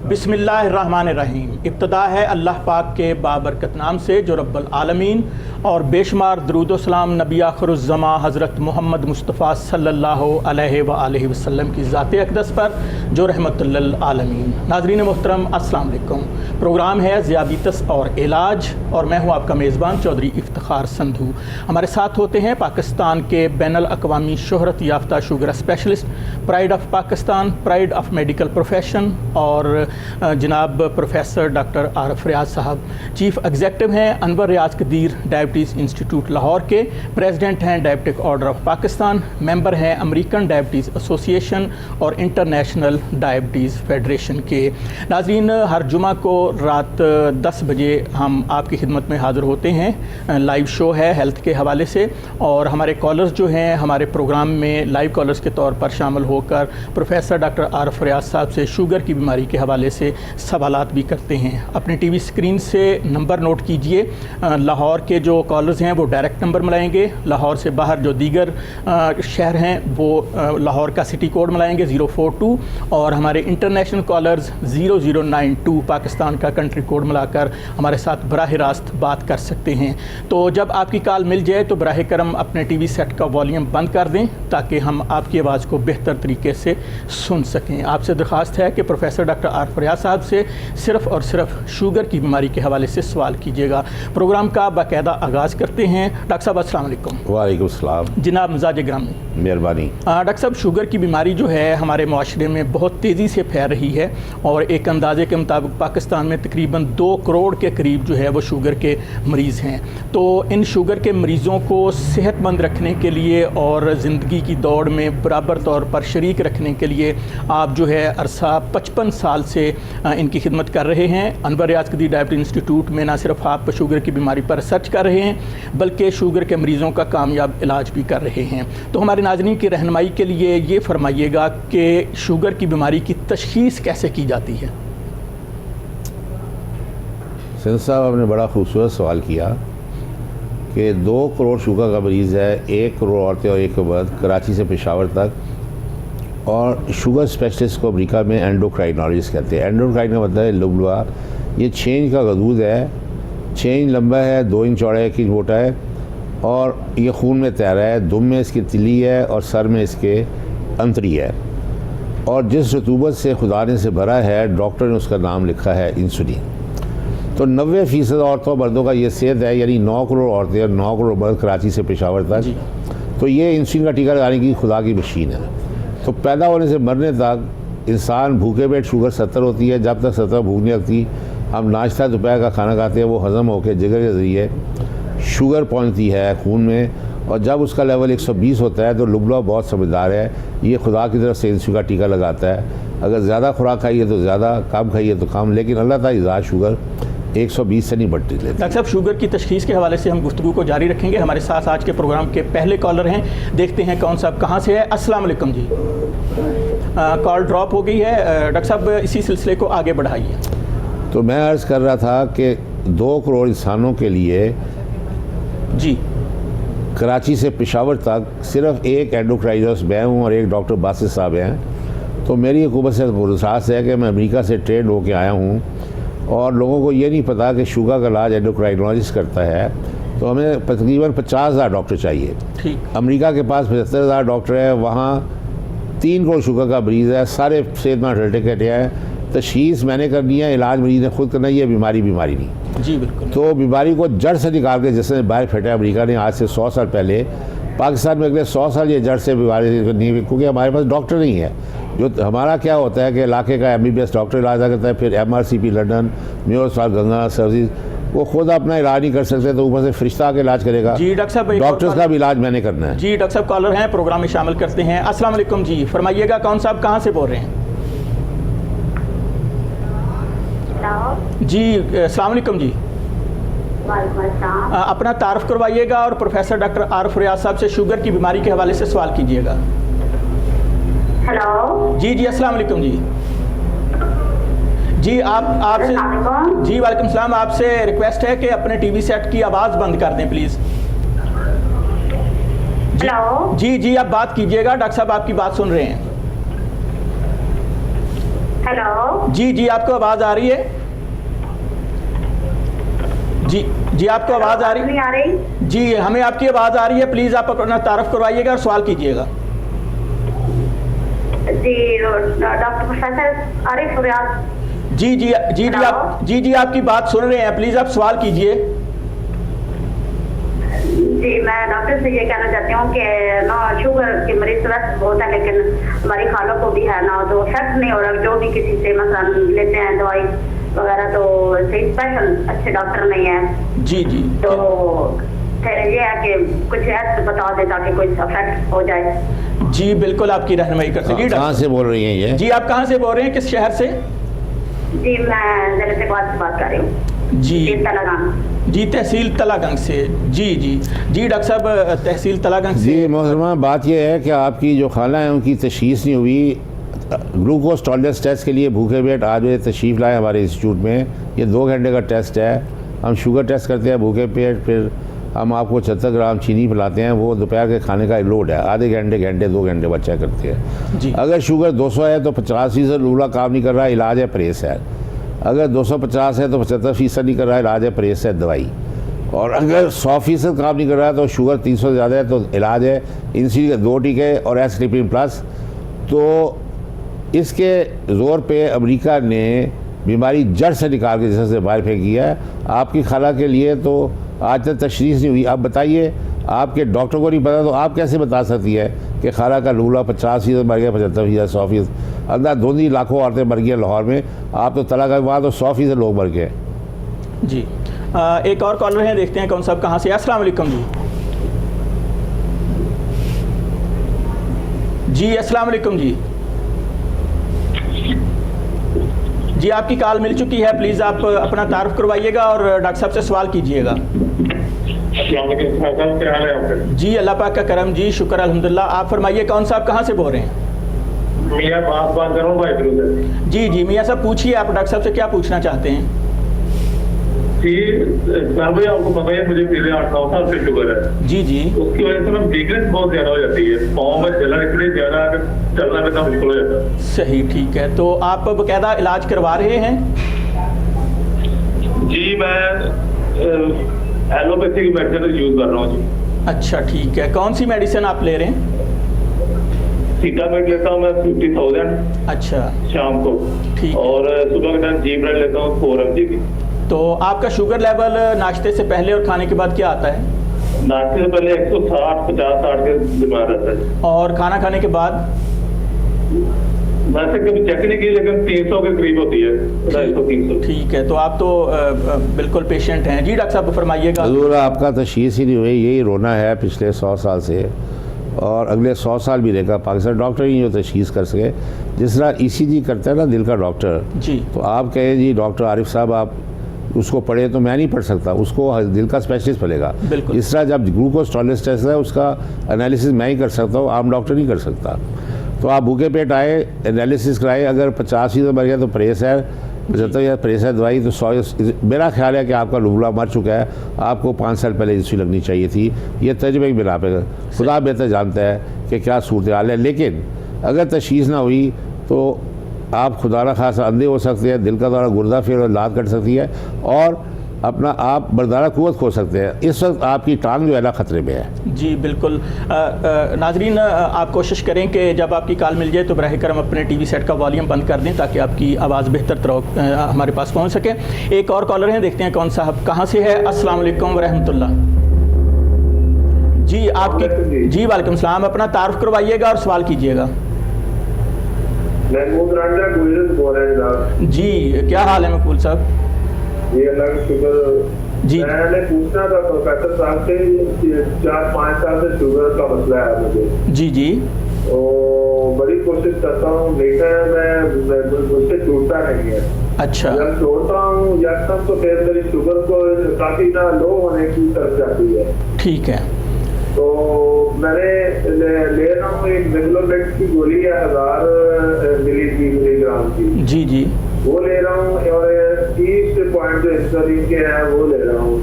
बिस्मिल्लाहिर्रहमानिर्रहीम। इब्तदा है अल्लाह पाक के बाबरकत नाम से जो रब्बुल आलमीन, और बेशुमार दरूद व सलाम नबी आखिरुज़्ज़मा हज़रत मोहम्मद मुस्तफ़ा सल्लल्लाहु अलैहि वआलिहि वसल्लम की ज़ात अक़दस पर जो रहमतुल लिल आलमीन। नाज़रीन मोहतरम, अस्सलाम वालेकुम। प्रोग्राम है ज़ियाबीतस और इलाज, और मैं हूँ आपका मेज़बान चौधरी इफ्तिखार संधू। हमारे साथ होते हैं पाकिस्तान के बैनुल अक़वामी शोहरत याफ्ता sugar specialist, pride of Pakistan, pride of medical profession, और जनाब प्रोफेसर डॉक्टर आरफ रियाज साहब। चीफ़ एग्जेक्टिव हैं अनवर रियाज कदीर डायबिटीज़ इंस्टीट्यूट लाहौर के, प्रेसिडेंट हैं diabetic order of Pakistan, member हैं अमेरिकन डायबिटीज़ एसोसिएशन और इंटरनेशनल डायबिटीज़ फेडरेशन के। नाज़रीन, हर जुमा को रात 10 बजे हम आपकी खिदमत में हाज़िर होते हैं। लाइव शो है हेल्थ के हवाले से, और हमारे कॉलर्स जो हैं हमारे प्रोग्राम में लाइव कॉलर्स के तौर पर शामिल होकर प्रोफेसर डॉक्टर आरफ रियाज साहब से शुगर की बीमारी के हवाले से सवालात भी करते हैं। अपनी टीवी स्क्रीन से नंबर नोट कीजिए। लाहौर के जो कॉलर्स हैं वो डायरेक्ट नंबर मिलाएंगे, लाहौर से बाहर जो दीगर शहर हैं वो लाहौर का सिटी कोड मिलाएंगे 042, और हमारे इंटरनेशनल कॉलर्स 0092 पाकिस्तान का कंट्री कोड मिलाकर हमारे साथ बराह रास्त बात कर सकते हैं। तो जब आपकी कॉल मिल जाए तो बराह करम अपने टीवी सेट का वॉल्यूम बंद कर दें ताकि हम आपकी आवाज़ को बेहतर तरीके से सुन सकें। आपसे दरख्वास्त है कि प्रोफेसर डॉक्टर आरफ रियाज साहब से सिर्फ़ और सिर्फ शुगर की बीमारी के हवाले से सवाल कीजिएगा। प्रोग्राम का बाकायदा आगाज़ करते हैं। डॉक्टर साहब अस्सलाम वालेकुम। वालेकुम सलाम जनाब मिजाज ग्रामी, मेहरबानी। डॉक्टर साहब, शुगर की बीमारी जो है हमारे माशरे में बहुत तेज़ी से फैल रही है, और एक अंदाजे के मुताबिक पाकिस्तान में तकरीबन 2 करोड़ के करीब जो है वो शुगर के मरीज़ हैं। तो इन शुगर के मरीज़ों को सेहतमंद रखने के लिए और ज़िंदगी की दौड़ में बराबर तौर पर शरीक रखने के लिए आप जो है अरसा 55 साल से इनकी खिदमत कर रहे हैं। अनवर रियाज कदीर डायबिटीज़ इंस्टीट्यूट में न सिर्फ आप शुगर की बीमारी पर रिसर्च कर रहे हैं बल्कि शुगर के मरीज़ों का कामयाब इलाज भी कर रहे हैं। तो हमारे नाज़रीन की रहनुमाई के लिए ये फरमाइएगा कि शुगर की बीमारी की तशख़ीस कैसे की जाती है? सिंध साहब, आपने बड़ा खूबसूरत सवाल किया कि 2 करोड़ शुगर का मरीज़ है, 1 करोड़ औरतें और 1 मर्द, कराची से पेशावर तक। और शुगर स्पेशलिस्ट को अमेरिका में एंडोक्राइनोलॉजिस्ट कहते हैं। एंडोक्राइन का मतलब है लुबला। ये छेंज का गदूद है। छेंज लंबा है, 2 इंच चौड़ा है, 1 इंच मोटा है, और ये खून में तैरा है। दुम में इसकी तिली है और सर में इसके अंतरी है, और जिस रतूबत से खुदा ने से भरा है डॉक्टर ने उसका नाम लिखा है इंसुलिन। तो 90% औरतों मर्दों का ये सेहत है, यानी 9 करोड़ औरतें और 9 करोड़ मर्द कराची से पेशावर तक। तो ये इंसुलिन का टीका लगाने की खुदा की मशीन है। तो पैदा होने से मरने तक इंसान भूखे पेट शुगर 70 होती है। जब तक 70 भूख नहीं लगती, हम नाश्ता दोपहर का खाना खाते हैं, वो हज़म होकर जिगर के ज़रिए शुगर पहुंचती है खून में, और जब उसका लेवल 120 होता है तो लुबला बहुत समझदार है, ये खुदा की तरफ से इंसुलिन का टीका लगाता है। अगर ज़्यादा खुराक खाइए तो ज़्यादा, कम खाइए तो कम, लेकिन अल्लाह ताला ज़्यादा शुगर 120 से नहीं बढ़ती लेती। डॉक्टर साहब, शुगर की तशख़ीस के हवाले से हम गुफ्तगू को जारी रखेंगे। हमारे साथ आज के प्रोग्राम के पहले कॉलर हैं, देखते हैं कौन साहब कहाँ से है। अस्सलाम वालेकुम जी। कॉल ड्रॉप हो गई है। डॉक्टर साहब, इसी सिलसिले को आगे बढ़ाइए। तो मैं अर्ज़ कर रहा था कि 2 करोड़ इंसानों के लिए जी कराची से पेशावर तक सिर्फ एक एंडोक्राइनोलॉजिस्ट मैं हूँ और एक डॉक्टर बासित साहब हैं। तो मेरी हुकूमत से एहसास है कि मैं अमेरिका से ट्रेंड होकर आया हूँ, और लोगों को ये नहीं पता कि शुगर का इलाज एंडोक्राइनोलॉजिस्ट करता है। तो हमें तकरीबन 50,000 डॉक्टर चाहिए। ठीक। अमेरिका के पास 75,000 डॉक्टर है, वहाँ 3 करोड़ शुगर का मरीज़ है, सारे सेहतमंद सर्टिफिकेट है। तशख़ीस मैंने करनी है, इलाज मरीज़ ने खुद करना है। ये बीमारी नहीं। जी बिल्कुल। तो बीमारी को जड़ से निकाल के, जैसे बाहर फेंटा अमेरिका ने आज से 100 साल पहले, पाकिस्तान में अगले 100 साल ये जड़ से बीमारी नहीं, क्योंकि हमारे पास डॉक्टर नहीं है। जो हमारा क्या होता है कि इलाके का MBBS डॉक्टर इलाज करता है, फिर MRCP लंदन, मेयो अस्पताल गंगा सर्विस, वो खुद अपना इलाज नहीं कर सकते, तो ऊपर से फरिश्ता के इलाज करेगा। जी डॉक्टर साहब, डॉक्टर्स का भी इलाज मैंने करना है। जी डॉक्टर साहब कॉलर हैं, प्रोग्राम में शामिल करते हैं। अस्सलाम वालेकुम जी, फरमाइएगा कौन साहब कहाँ से बोल रहे हैं? जी अस्सलाम वालेकुम जी। अपना तारुफ करवाइएगा और प्रोफेसर डॉक्टर आरफ रियाज साहब से शुगर की बीमारी के हवाले से सवाल कीजिएगा। हेलो जी अस्सलाम वालेकुम जी। जी आपसे जी वालेकुम सलाम। आपसे रिक्वेस्ट है कि अपने टीवी सेट की आवाज़ बंद कर दें प्लीज़। हेलो जी आप बात कीजिएगा, डॉक्टर साहब आपकी बात सुन रहे हैं। हेलो जी आपको आवाज़ आ रही है? जी आपको आवाज़ आ रही? नहीं आ रही। जी हमें आपकी आवाज़ आ रही है। प्लीज़ आप अपना तारफ़ करवाइएगा और सवाल कीजिएगा। जी डॉक्टर प्रोफेसर आरिफ रियाज। जी आपकी बात सुन रहे हैं। प्लीज़ आप सवाल कीजिए। जी मैं डॉक्टर से ये कहना चाहती हूँ कि ना शुगर के मरीज तो वैसे बहुत है, लेकिन हमारी खालों को भी है ना, तो इफेक्ट नहीं हो रहा। जो भी किसी से मसलन लेते हैं दवाई वगैरह, तो सही स्पेशल अच्छे डॉक्टर नहीं है। जी तो फिर ये है कि कुछ ऐसे बता दें ताकि कोई इफेक्ट हो जाए। जी बिल्कुल आपकी रहनुमाई कर सकें। कहाँ से बोल रही हैं ये? जी आप कहाँ से बोल रहे हैं, किस शहर से? जी मैं जलालाबाद से बात कर रही हूँ। जी तहसील तलागंग से। जी डॉक्टर साहब तहसील तलागंग से। जी मोहतरमा, बात यह है कि आपकी जो खाला है उनकी तशख़ीस नहीं हुई। ग्लूकोज टॉलरेंस टेस्ट के लिए भूखे पेट आज वे तशरीफ़ लाए हमारे इंस्टीट्यूट में। ये 2 घंटे का टेस्ट है। हम शुगर टेस्ट करते हैं भूखे पेट, फिर हम आपको 76 ग्राम चीनी पिलाते हैं। वो दोपहर के खाने का लोड है। आधे घंटे 2 घंटे बाद चेक करते हैं। जी अगर शुगर 200 है तो 85% लूला काम नहीं कर रहा, इलाज है परहेज़ है। अगर 250 है तो 75% नहीं कर रहा, इलाज है परहेज़ है दवाई। और अगर 100% काम नहीं कर रहा है तो शुगर 300 से ज़्यादा है तो इलाज है इंसुलिन के 2 टीके और एस्ट्रिपिन प्लस। तो इसके ज़ोर पे अमेरिका ने बीमारी जड़ से निकाल के जैसे बाहर फेंकी है। आपकी खाला के लिए तो आज तक तशरीफ़ नहीं हुई। आप बताइए, आपके डॉक्टर को नहीं पता तो आप कैसे बता सकती है कि खाला का लूला 50% मर गया, 75%, 100%? अंदर धुंधी लाखों औरतें मर गई लाहौर में। आप तो तला के बाद तो 100% लोग मर गए। जी एक और कॉलर हैं, देखते हैं कौन साहब कहाँ से। अस्सलाम वालेकुम जी अस्सलाम वालेकुम जी आपकी कॉल मिल चुकी है। प्लीज़ आप अपना तारुफ करवाइएगा और डॉक्टर साहब से सवाल कीजिएगा। जी अल्लाह पाक का करम। जी शुक्र अल्हम्दुलिल्लाह। आप फरमाइए कौन साहब कहाँ से बोल रहे हैं? मियां बात कर रहा हूँ भाई। जी मियां साहब पूछिए, आप डॉक्टर साहब से क्या पूछना चाहते हैं? जी भाई आपको पता है मुझे पिछले 8-9 साल से शुगर है। जी उसकी वजह से ना वीकनेस बहुत ज्यादा हो जाती है। पाँव में जलन इतनी ज्यादा चलना फिरना मुश्किल हो जाता है। सही, ठीक है। तो आप बकायदा इलाज करवा रहे हैं? जी मैं एलोपैथिक मेडिसिन यूज कर रहा हूँ जी। अच्छा ठीक है। कौन सी मेडिसिन आप ले रहे हैं? सीटामेट लेता हूँ मैं 50,000। अच्छा शाम को। ठीक। और सुबह के टाइम जी ब्रेड लेता हूँ 4 mg की। तो आपका शुगर लेवल नाश्ते से पहले और खाने के बाद क्या आता है? नाश्ते से पहले 160-50-60 के बीमार रहता है। और खाना खाने के बाद? वैसे कभी चेक नहीं की, लेकिन 300 के करीब होती है, 250-300। ठीक है, तो आप तो बिल्कुल पेशेंट हैं। जी डॉक्टर साहब फरमाइएगा। हजूर आपका तशख़ीस ही नहीं हुई, यही रोना है पिछले 100 साल से और अगले 100 साल भी रहेगा। पाकिस्तान डॉक्टर ही जो तशख़ीस कर सके, जिस तरह ECG करता है ना दिल का डॉक्टर। जी तो आप कहें जी डॉक्टर आरिफ साहब आप उसको पढ़े, तो मैं नहीं पढ़ सकता, उसको दिल का स्पेशलिस्ट पढ़ेगा। इस तरह जब ग्लूकोज टॉलरेंस टेस्ट है उसका एनालिसिस मैं ही कर सकता हूँ, आम डॉक्टर नहीं कर सकता। तो आप भूखे पेट आए, एनालिसिस कराए, अगर 85 मर गया तो परहेज़ है, 75 परहेज़ है दवाई तो 100। मेरा ख्याल है कि आपका लूला मर चुका है, आपको 5 साल पहले इंसुलिन लगनी चाहिए थी। ये तजर्बे की बिना पे खुदा बेहतर जानता है कि क्या सूरत हाल है। लेकिन अगर तशख़ीस ना हुई तो आप खुदा न खासा अंधे हो सकते हैं, दिल का दौरा, गुर्दा फेल और लात कट सकती है और अपना आप बर्दारा कुव्वत खो सकते हैं। इस वक्त आपकी टांग जो है ना खतरे में है। जी बिल्कुल। नाजरीन आप कोशिश करें कि जब आपकी कॉल मिल जाए तो बराह करम अपने टीवी सेट का वॉल्यूम बंद कर दें ताकि आपकी आवाज़ बेहतर तरह हमारे पास पहुंच सके। एक और कॉलर हैं, देखते हैं कौन साहब कहाँ से है। अस्सलाम वालेकुम रहमतुल्लाह। जी आपकी जी वालेकुम सलाम। अपना तारुफ करवाइएगा और सवाल कीजिएगा। जी क्या हाल है मकबूल साहब? ये अल्लाह का शुक्र। जी मैंने पूछना था प्रोफेसर साहब से, 4-5 साल से शुगर का मसला है मुझे। जी तो बड़ी कोशिश करता हूँ, देखा है मैं मुझसे छूटता नहीं है। अच्छा। जब छोड़ता हूँ यकदम तो फिर मेरी शुगर को काफी ना लो होने की तरफ जाती है। ठीक है। तो मैंने ले रहा हूँ एक मेगलोमेक्स की गोली है 1000 मिलीग्राम की। जी वो ले रहा हूँ और 30 पॉइंट जो इंसुलिन के हैं वो ले रहा हूँ।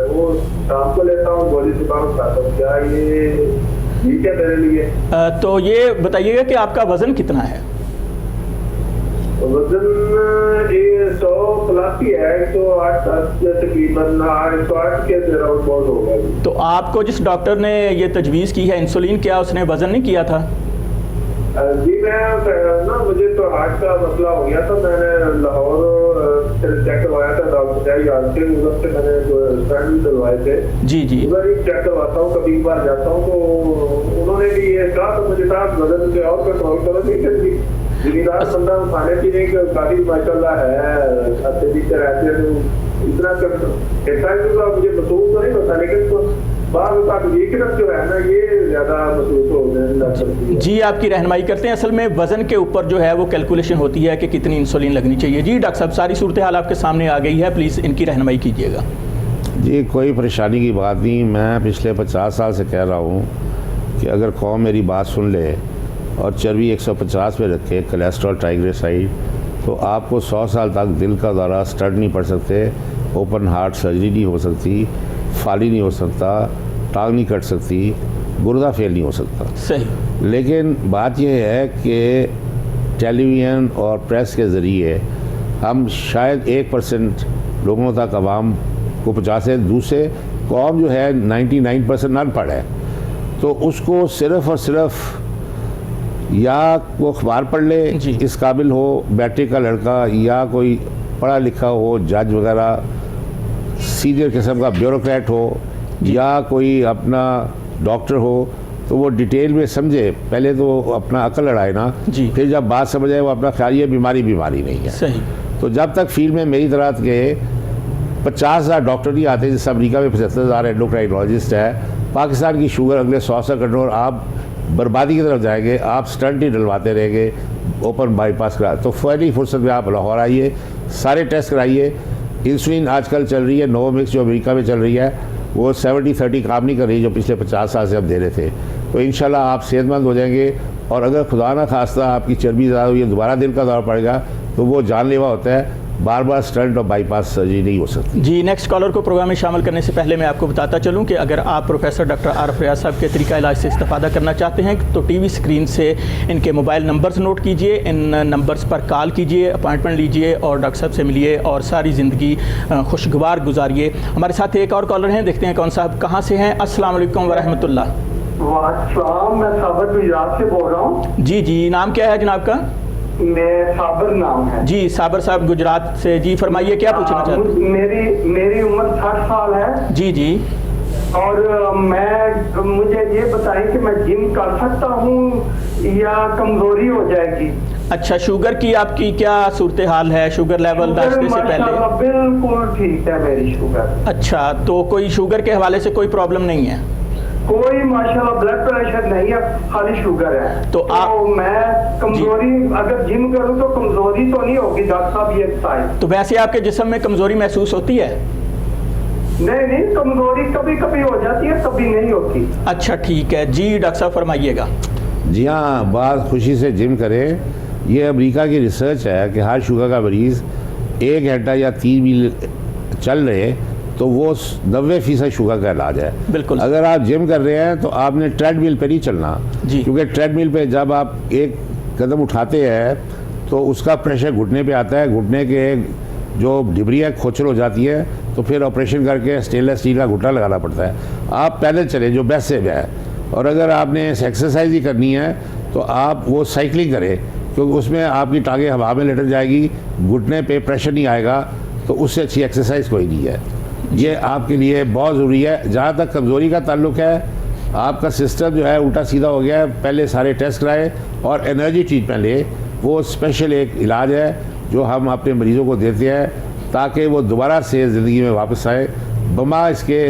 वो शाम को लेता हूँ, गोली सुबह को खाता हूँ। क्या ये ठीक है मेरे लिए? तो ये बताइएगा कि आपका वज़न कितना है? वजन ये 100 प्लस ही है, 108 तकरीबन 108 के अराउंड बहुत होगा। तो आपको जिस डॉक्टर ने ये तजवीज़ की है इंसुलिन, क्या उसने वज़न नहीं किया था? जी मैं ना, मुझे तो हार्ट का मसला हो गया था, मैंने लाहौर चेक करवाया था डॉक्टर याद से, उधर से मैंने स्टैंड भी करवाए थे। जी जी, उधर ही चेक करवाता हूँ, कभी बार जाता हूँ तो उन्होंने भी ये कहा, तो मुझे कहा वजन पे और कंट्रोल करो, नहीं जिम्मेदार बंदा खाने पीने की काफी माशाल्लाह है, अच्छे तरीके रहते हैं, इतना मुझे महसूस तो नहीं होता, लेकिन तो बार वीकनेस जो है ना ये ज्यादा महसूस हो जाए। जी आपकी रहनुमाई करते हैं। असल में वज़न के ऊपर जो है वो कैलकुलेशन होती है कि कितनी इंसुलिन लगनी चाहिए। जी डॉक्टर साहब, सारी सूरत हाल आपके सामने आ गई है, प्लीज़ इनकी रहनुमाई कीजिएगा। जी कोई परेशानी की बात नहीं, मैं पिछले 50 साल से कह रहा हूँ कि अगर कौम मेरी बात सुन ले और चर्बी 150 पे रखे, कोलेस्ट्रॉल ट्राइग्लिसराइड, तो आपको 100 साल तक दिल का दौरा, स्टंट नहीं पड़ सकते, ओपन हार्ट सर्जरी नहीं हो सकती, फाली नहीं हो सकता, टांग नहीं कट सकती, गुर्दा फेल नहीं हो सकता। सही। लेकिन बात यह है कि टेलीविज़न और प्रेस के ज़रिए हम शायद 1% लोगों तक आवाम को पहुँचा, दूसरे कौम जो है 99% अनपढ़ है, तो उसको सिर्फ़ और सिर्फ या वो अखबार पढ़ ले, इस काबिल हो, बैठे का लड़का, या कोई पढ़ा लिखा हो, जज वगैरह सीनियर किस्म का ब्यूरोक्रेट हो, या कोई अपना डॉक्टर हो, तो वो डिटेल में समझे, पहले तो अपना अकल लड़ाए ना, फिर जब बात समझ आए वो अपना ख्याल ये बीमारी नहीं है। सही। तो जब तक फील्ड में मेरी तरह के 50,000 डॉक्टर नहीं आते, जैसे अमेरिका में 75,000 एंडोक्राइनोलॉजिस्ट है, पाकिस्तान की शुगर अगले 100 कंट्रोल, आप बर्बादी की तरफ जाएंगे, आप स्टंट ही डलवाते रहेंगे, ओपन बाईपास करा। तो फौरी फुर्सत में आप लाहौर आइए, सारे टेस्ट कराइए। इंसुलिन आजकल चल रही है नोवोमिक्स, जो अमेरिका में चल रही है, वो 70-30 काम नहीं कर रही जो पिछले 50 साल से हम दे रहे थे। तो इंशाल्लाह आप सेहतमंद हो जाएंगे, और अगर खुदा ना खास्ता आपकी चर्बी ज़्यादा हुई है, दोबारा दिल का दौरा पड़ेगा, तो वो जानलेवा होता है, बार बार स्टंट और बाईपास सर्जरी नहीं हो सकती। जी नेक्स्ट कॉलर को प्रोग्राम में शामिल करने से पहले मैं आपको बताता चलूं कि अगर आप प्रोफेसर डॉक्टर आरिफ रियाज साहब के तरीका इलाज से इस्तेफादा करना चाहते हैं तो टीवी स्क्रीन से इनके मोबाइल नंबर्स नोट कीजिए, इन नंबर्स पर कॉल कीजिए, अपॉइंटमेंट लीजिए और डॉक्टर साहब से मिलिए और सारी ज़िंदगी खुशगवार गुजारिए। हमारे साथ एक और कॉलर हैं, देखते हैं कौन साहब कहाँ से हैं। अस्सलाम वालेकुम वरहमतुल्लाह। वालेकुम, मैं साबर गुजरात से बोल रहा हूँ। जी जी, नाम क्या है जनाब का? मैं साबर नाम है जी। साबर साहब गुजरात से, जी फरमाइए क्या पूछना चाहते हैं? मेरी उम्र 60 साल है। जी जी। और मुझे ये बताएं कि मैं जिम कर सकता हूँ या कमजोरी हो जाएगी? अच्छा, शुगर की आपकी क्या सूरत हाल है? शुगर लेवल नाश्ते से पहले? बिल्कुल ठीक है मेरी शुगर। अच्छा, तो कोई शुगर के हवाले से कोई प्रॉब्लम नहीं है? कोई माशाल्लाह ब्लड प्रेशर नहीं है, खाली शुगर है। तो मैं कमजोरी अगर जिम करूं तो कमजोरी तो नहीं होगी डॉक्टर साहब, ये बताएं। तो वैसे आपके जिस्म में कमजोरी महसूस होती है? नहीं, कमजोरी कभी कभी हो जाती है, कभी नहीं होती। अच्छा ठीक है जी, डॉक्टर साहब फरमाइएगा। जी हाँ, बात खुशी से जिम करें। ये अमेरिका की रिसर्च है कि हर शुगर का मरीज़ 1 घंटा या 3 मील चल रहे तो वो 90% शुगर का इलाज है। बिल्कुल। अगर आप जिम कर रहे हैं तो आपने ट्रेडमिल पे नहीं चलना, क्योंकि ट्रेडमिल पे जब आप एक कदम उठाते हैं तो उसका प्रेशर घुटने पे आता है, घुटने के जो डिबरियाँ खोचर हो जाती है, तो फिर ऑपरेशन करके स्टेनलेस स्टील का घुटना लगाना पड़ता है। आप पैदल चलें जो बेस्ट से है, और अगर आपने एक्सरसाइज ही करनी है तो आप वो साइकिलिंग करें, क्योंकि उसमें आपकी टांगें हवा में लटक जाएगी, घुटने पे प्रेशर नहीं आएगा, तो उससे अच्छी एक्सरसाइज कोई नहीं है। ये आपके लिए बहुत ज़रूरी है। जहाँ तक कमज़ोरी का ताल्लुक है, आपका सिस्टम जो है उल्टा सीधा हो गया है, पहले सारे टेस्ट कराए और एनर्जी ट्रीटमेंट ले। वो स्पेशल एक इलाज है जो हम अपने मरीज़ों को देते हैं ताकि वो दोबारा से ज़िंदगी में वापस आए। बमा इसके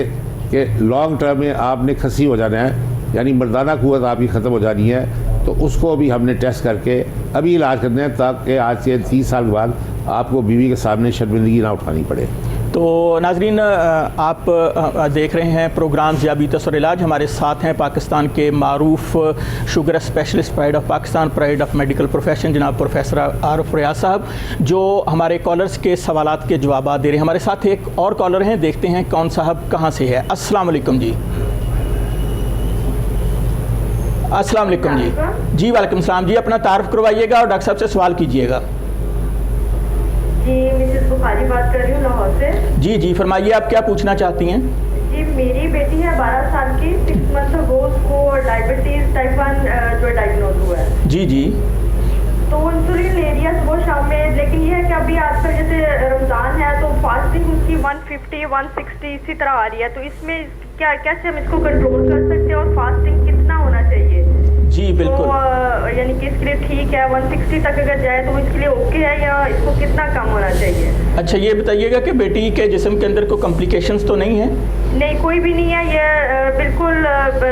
कि लॉन्ग टर्म में आपने खसी हो जाना है, यानी मर्दाना कुव्वत आपकी ख़त्म हो जानी है, तो उसको भी हमने टेस्ट करके अभी इलाज करना है ताकि आज से 30 साल के बाद आपको बीवी के सामने शर्मिंदगी ना उठानी पड़े। तो नाजरीन, आप देख रहे हैं प्रोग्राम ज़ियाबीतस और इलाज। हमारे साथ हैं पाकिस्तान के मारूफ sugar specialist, pride of Pakistan, pride of medical profession, जनाब प्रोफेसर आरिफ रियाज साहब, जो हमारे कॉलर्स के सवालात के जवाब दे रहे हैं। हमारे साथ एक और कॉलर हैं, देखते हैं कौन साहब कहाँ से है। अस्सलाम वालेकुम जी। अस्सलाम वालेकुम जी। जी वालेकुम सलाम जी, अपना तारुफ करवाइएगा और डॉक्टर साहब से सवाल कीजिएगा। जी मिसेस बुखारी बात कर रही हूँ लाहौर से। जी जी फरमाइए, आप क्या पूछना चाहती हैं? जी मेरी बेटी है 12 साल की, 6 मंथ अगो उसको डायबिटीज टाइप 1 जो डायग्नोज हुआ है। जी जी तो इंसुलिन ले रही है सुबह शाम में, लेकिन ये है कि अभी आजकल जैसे रमजान है तो फास्टिंग उसकी 150 160 इसी तरह आ रही है, तो इसमें क्या कैसे हम इसको कंट्रोल कर सकते हैं और फास्टिंग कितना होना चाहिए? जी बिल्कुल। तो यानी कि इसके लिए ठीक है 160 तक अगर जाए तो इसके लिए ओके है, या इसको कितना कम होना चाहिए? अच्छा ये बताइएगा कि बेटी के जिस्म के अंदर कोई कॉम्प्लिकेशंस तो नहीं है? नहीं कोई भी नहीं है, ये बिल्कुल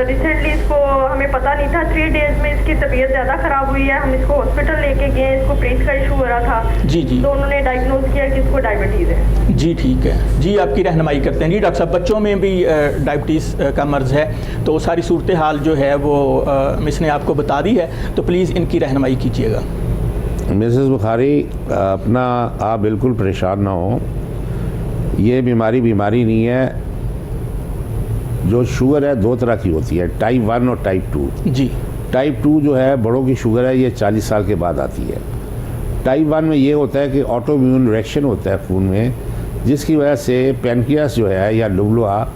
रिसेंटली इसको हमें पता नहीं था, 3 डेज में इसकी तबीयत ज़्यादा ख़राब हुई है, हम इसको हॉस्पिटल लेके गए, इसको ब्रेन का इशू हो रहा था। जी जी। तो उन्होंने डायग्नोज किया कि इसको डायबिटीज़ है। जी ठीक है जी, आपकी रहनुमाई करते हैं। जी डॉक्टर साहब, बच्चों में भी डायबिटीज़ का मर्ज़ है, तो सारी सूरत हाल जो है वो मिस ने आपको बता दी है, तो प्लीज़ इनकी रहनुमाई कीजिएगा। मिसेस बुखारी, अपना आप बिल्कुल परेशान ना हो, ये बीमारी नहीं है। जो शुगर है 2 तरह की होती है, टाइप 1 और टाइप 2। जी। टाइप 2 जो है बड़ों की शुगर है, ये 40 साल के बाद आती है। टाइप 1 में ये होता है कि ऑटोइम्यून रिएक्शन होता है खून में, जिसकी वजह से पैनक्रियास जो है या लुबलुआ,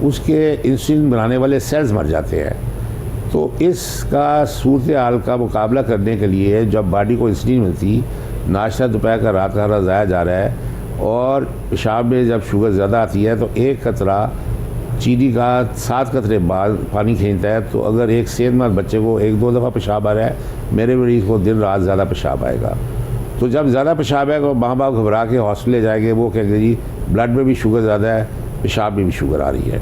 उसके इंसुलिन बनाने वाले सेल्स मर जाते हैं। तो इसका सूरत हाल का मुकाबला करने के लिए जब बॉडी को इंसुलिन मिलती, नाश्ता दोपहर का रात का ज़ाया जा रहा है, और पेशाब में जब शुगर ज़्यादा आती है तो 1 कतरा चीनी का 7 कतरे बाद पानी खींचता है। तो अगर एक सेहतमंद बच्चे को 1-2 दफ़ा पेशाब आ रहा है, मेरे मरीज़ को दिन रात ज़्यादा पेशाब आएगा। तो जब ज़्यादा पेशाब आएगा, माँ बाप घबरा के हॉस्पिटल जाएंगे, वो कहेंगे जी ब्लड में भी शुगर ज़्यादा है, पेशाब में भी शुगर आ रही है।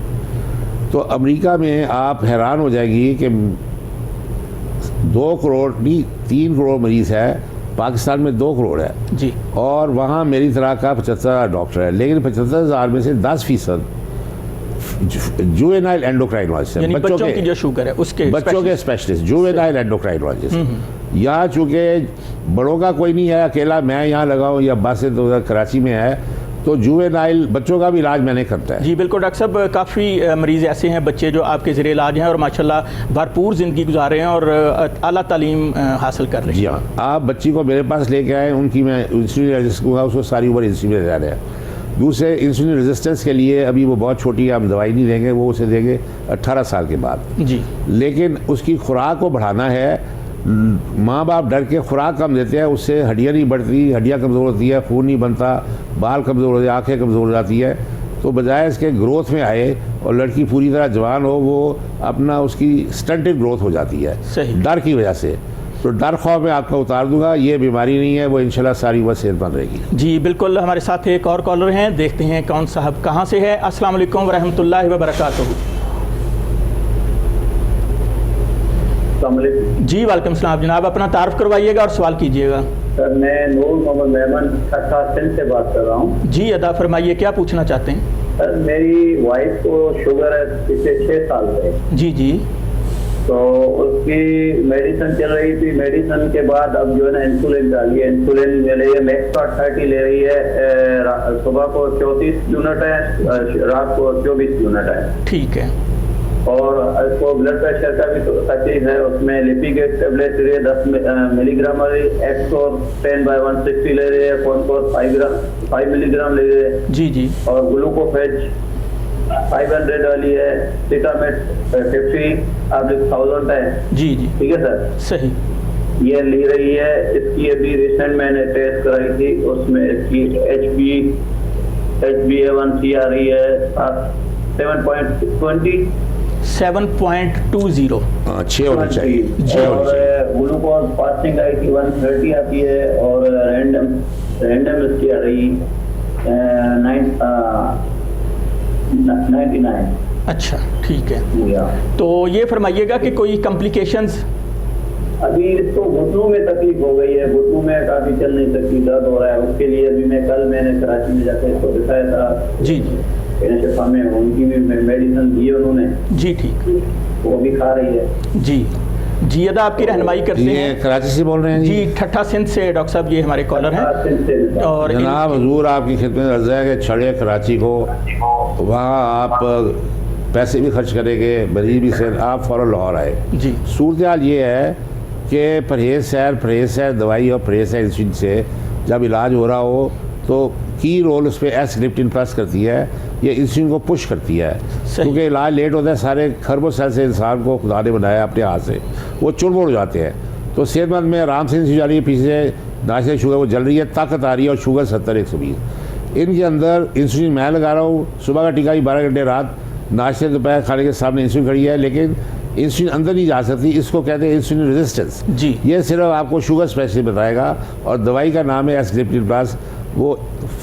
तो अमेरिका में आप हैरान हो जाएगी कि 2 करोड़ नहीं 3 करोड़ मरीज़ है, पाकिस्तान में 2 करोड़ है जी। और वहाँ मेरी तरह का 75,000 डॉक्टर है, लेकिन 75,000 में से 10% जुवेनाइल एंडोक्राइनोलॉजिस्ट, बच्चों की जो शुगर है उसके बच्चों के स्पेशलिस्ट, जुवेनाइल एंडोक्राइनोलॉजिस्ट। यहाँ चूँकि बड़ों का कोई नहीं है, अकेला मैं यहाँ लगा हूँ, या बस तो कराची में है, तो जुवेनाइल बच्चों का भी इलाज मैंने करता है। जी बिल्कुल डॉक्टर साहब, काफ़ी मरीज़ ऐसे हैं बच्चे जो आपके ज़रिए इलाज हैं और माशाल्लाह भरपूर ज़िंदगी गुजार रहे हैं और आला तालीम हासिल कर रहे हैं। जी हाँ, आप बच्ची को मेरे पास लेके आए, उनकी मैं इंसुलिन रेजिस्टेंस कहूँगा, उसको सारी उम्र इंसुलिन ले जा रहे हैं। दूसरे इंसुलिन रेजिस्टेंस के लिए अभी वो बहुत छोटी है, हम दवाई नहीं देंगे, वो उसे देंगे 18 साल के बाद जी। लेकिन उसकी खुराक को बढ़ाना है। माँ बाप डर के खुराक कम देते हैं, उससे हड्डियाँ नहीं बढ़ती, हड्डियाँ कमज़ोर होती है, खून नहीं बनता, बाल कमज़ोर हो जाए, आँखें कमज़ोर हो जाती है। तो बजाय इसके ग्रोथ में आए और लड़की पूरी तरह जवान हो, वो अपना उसकी स्टंटेड ग्रोथ हो जाती है सही। डर की वजह से। तो डर खौफ में आपका उतार दूंगा, ये बीमारी नहीं है, वो इंशाल्लाह सारी उम्र सेहतमंद रहेगी। जी बिल्कुल। हमारे साथ एक और कॉलर हैं, देखते हैं कौन साहब कहाँ से है। अस्सलाम वालेकुम वरहमतुल्लाहि वबरकातुहू। जी वालेकुम सलाम जनाब, अपना तारुफ करवाइएगा और सवाल कीजिएगा। सर मैं नूर मोहम्मद मेहमान ठट्ठा सिंध से बात कर रहा हूँ। जी अदा फरमाइए, क्या पूछना चाहते हैं? सर मेरी वाइफ को शुगर है पिछले 6 साल से। जी जी। तो उसकी मेडिसिन चल रही थी, मेडिसिन के बाद अब जो है ना इंसुलिन डाली है, इंसुलिन ले रही है, मैक्सपार्ट 30 ले रही है, सुबह को 34 यूनिट है, रात को 24 यूनिट है। ठीक है। और इसको ब्लड प्रेशर का भी तकलीफ है, उसमें लिपिगेट टेबलेट ले रही है 10 मिलीग्राम वाली, एक्सोर 10/160 ले रही है, फॉस्फोर 5 मिलीग्राम ले रही है। जी जी। और ग्लूकोफेज 500 वाली है, सिटामेट 50,000 है। जी जी। ठीक है सर, सही। ये ली रही है। इसकी अभी रिसेंट मैंने टेस्ट कराई थी, उसमें इसकी HbA1c आ रही है 7.20 7.20। 6 होना चाहिए। और ग्लूकोज फास्टिंग आई थी 130 आती है, और रैंडम इसकी आ रही 99। अच्छा ठीक है। तो ये फरमाइएगा कि कोई कॉम्प्लिकेशंस? अभी इसको घुटनों में तकलीफ हो गई है, घुटनों में काफी चल नहीं सकती, दर्द हो रहा है। उसके लिए अभी मैंने कराची में जाकर इसको दिखाया था। जी जी। शिफा में उनकी भी मेडिसिन दी उन्होंने। जी ठीक। वो भी खा रही है। जी जी अदा आपकी रहनुमाई करते हैं। कराची से बोल रहे हैं जी? ठट्ठा सिंध से डॉक्टर साहब, ये हमारे कॉलर हैं। और जनाब हुजूर आपकी खिदमत अर्ज़ है कि छड़े कराची को, वहाँ आप पैसे भी खर्च करेंगे, मरीज भी से, आप फ़ौरन लाहौर आए। जी। सूरत हाल ये है कि परहेज़ है दवाई और परहेज़ है इंसुलिन से जब इलाज हो रहा हो, तो की रोल उस पर एस-गिलिप्टिन प्लस करती है, ये इंसुलिन को पुश करती है। क्योंकि इलाज लेट होता है, सारे खरबों सेल से इंसान को खुदा ने बनाया अपने हाथ से, वो चुरमुर हो जाते हैं। तो सेहतमंद में आराम से इंसुलिन जा रही है, पीछे नाश्ते शुगर वो जल रही है, ताकत आ रही है और शुगर 70-120। इनके अंदर इंसुलिन मैं लगा रहा हूँ, सुबह का टीका ही 12 घंटे, रात नाश्ते दोपहर खाने के सामने इंसुलिन खड़ी है, लेकिन इंसुलिन अंदर नहीं जा सकती। इसको कहते हैं इंसुलिन रेजिस्टेंस जी। ये सिर्फ आपको शुगर स्पेशलिस्ट बताएगा और दवाई का नाम है एस-गिलिप्टिन प्लस। वो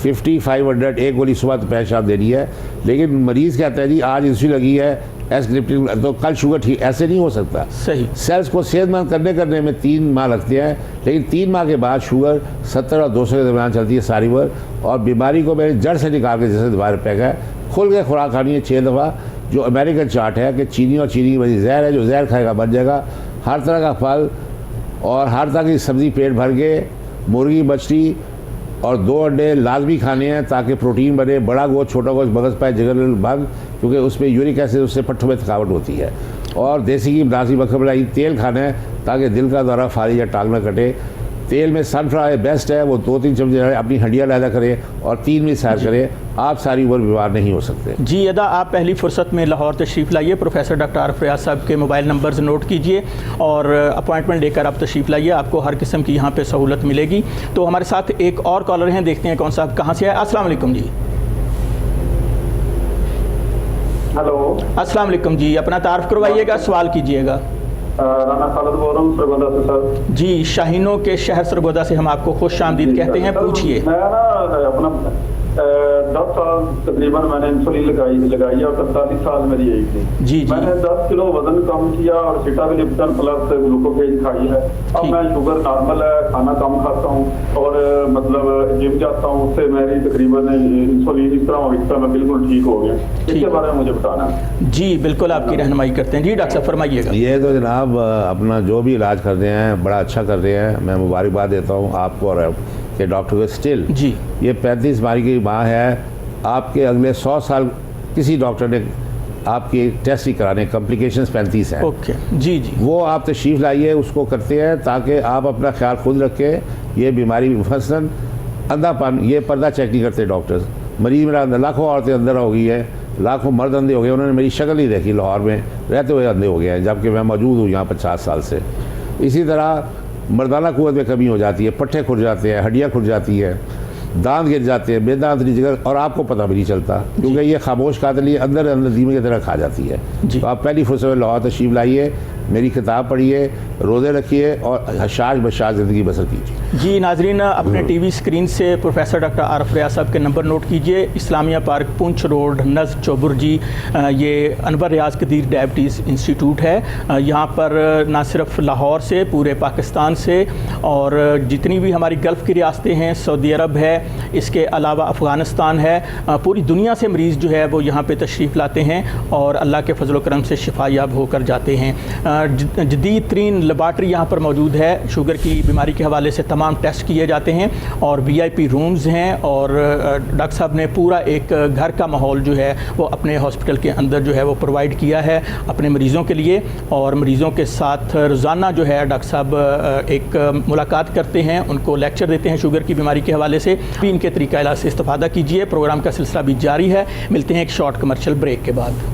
50-500 एक गोली सुबह दोपहर शाम देनी है। लेकिन मरीज़ कहता है जी आज इंसुलिन लगी है एस-गिलिप्टिन तो कल शुगर ठीक, ऐसे नहीं हो सकता। सही सेल्स को सेहतमंद करने में 3 माह लगते हैं, लेकिन 3 माह के बाद शुगर 70 और 200 के दरमियान चलती है सारी उम्र। और बीमारी को मैंने जड़ से निकाल के, जैसे दवाई पैक है, खुल के खुराक खानी है 6 दफ़ा। जो अमेरिकन चार्ट है कि चीनी और चीनी की वजह जहर है, जो जहर खाएगा बन जाएगा। हर तरह का फल और हर तरह की सब्ज़ी पेट भर के, मुर्गी मछली और 2 अंडे लाजमी खाने हैं ताकि प्रोटीन बने। बड़ा गोश्त, छोटा गोश्त, मगज पाए, जिगर भंग, क्योंकि उसमें यूरिक एसिड, उससे पट्ठों में थकावट होती है। और देसी घी, बनासी, मक्खन मलाई तेल खाना है ताकि दिल का दौरा, फारी या टांग न कटे। तेल में सनफ्लावर बेस्ट है, वो 2-3 चमचे अपनी हड्डियाँ लैदा करें और 3 मिनट सैर करें, आप सारी उम्र बीमार नहीं हो सकते। जी अदा, आप पहली फुर्सत में लाहौर तशरीफ़ लाइए। प्रोफेसर डॉक्टर आरिफ रियाज साहब के मोबाइल नंबर्स नोट कीजिए और अपॉइंटमेंट लेकर आप तशरीफ़ लाइए, आपको हर किस्म की यहाँ पे सहूलत मिलेगी। तो हमारे साथ एक और कॉलर हैं, देखते हैं कौन साहब कहाँ से है। अस्सलाम वालेकुम जी। हेलो, अस्सलाम वालेकुम जी, अपना तारुफ करवाइएगा, सवाल कीजिएगा। राना खालिद बोल रहा हूँ सरगोदा से सर। जी, शाहीनों के शहर सरगोदा से हम आपको खुशामदीद कहते हैं, पूछिए। मैं ना अपना 10 साल तकरीबन मैंने इंसुलिन लगाई है और 47 साल मेरी एज थी। जी जी। मैंने 10 किलो वजन कम किया और सिटाबिलिप्टन प्लस ग्लूकोफेज खाई है। अब मैं शुगर नॉर्मल है, खाना कम खाता हूँ और मतलब जिम जाता हूँ, उससे मेरी तकरीबन इंसुलिन इस तरह मैं बिल्कुल ठीक हो गया। इसके बारे में मुझे बताना। जी बिल्कुल, आपकी रहनुमाई करते हैं। जी डॉक्टर साहब फरमाइएगा। ये तो जनाब अपना जो भी इलाज कर रहे हैं बड़ा अच्छा कर रहे हैं, मैं मुबारकबाद देता हूँ आपको और के डॉक्टर को। स्टिल जी ये 35 बारी की माँ है, आपके अगले 100 साल किसी डॉक्टर ने आपके टेस्ट ही कराने, कॉम्प्लिकेशंस 35 हैं। ओके जी जी, वो आप तशरीफ़ लाइए, उसको करते हैं ताकि आप अपना ख्याल खुद रखें। ये बीमारी मसलन अंधापन, ये पर्दा चेक नहीं करते डॉक्टर्स। मरीज़ मेरा लाखों औरतें अंदर हो गई है, लाखों मर्द अंधे हो गए, उन्होंने मेरी शक्ल नहीं देखी, लाहौर में रहते हुए अंधे हो गए हैं, जबकि मैं मौजूद हूँ यहाँ 50 साल से। इसी तरह मर्दाना कुव्वत में कमी हो जाती है, पट्टे खुर जाते हैं, हड्डियाँ खुर जाती है, दांत गिर जाते हैं, बेदांत जगह, और आपको पता भी नहीं चलता क्योंकि ये खामोश कातिल अंदर अंदर धीमे की तरह खा जाती है। तो आप पहली फुर्सत में लाहौर तशरीफ़ लाइए, मेरी किताब पढ़िए, रोज़े रखिए और हशाश बशाश ज़िंदगी बसर कीजिए। जी नाजरीन, अपने टीवी स्क्रीन से प्रोफेसर डॉक्टर आरिफ रियाज साहब के नंबर नोट कीजिए। इस्लामिया पार्क, पुंछ रोड, नज़ चौबुरजी, ये अनवर रियाज कदीर डायबिटीज़ इंस्टीट्यूट है। यहाँ पर ना सिर्फ लाहौर से, पूरे पाकिस्तान से और जितनी भी हमारी गल्फ़ की रियासतें हैं, सऊदी अरब है, इसके अलावा अफ़गानिस्तान है, पूरी दुनिया से मरीज़ जो है वो यहाँ पर तशरीफ़ लाते हैं और अल्लाह के फजल करम से शिफायाब होकर जाते हैं। जदीद तरीन लेबार्ट्री यहाँ पर मौजूद है, शुगर की बीमारी के हवाले से तमाम टेस्ट किए जाते हैं और VIP रूम्स हैं और डॉक्टर साहब ने पूरा एक घर का माहौल जो है वो अपने हॉस्पिटल के अंदर जो है वो प्रोवाइड किया है अपने मरीज़ों के लिए। और मरीज़ों के साथ रोज़ाना जो है डॉक्टर साहब एक मुलाकात करते हैं, उनको लेक्चर देते हैं शुगर की बीमारी के हवाले से भी। इनके तरीक़ा इलाज से इस्तेफ़ादा कीजिए। प्रोग्राम का सिलसिला भी जारी है, मिलते हैं एक शॉर्ट कमर्शियल ब्रेक के बाद।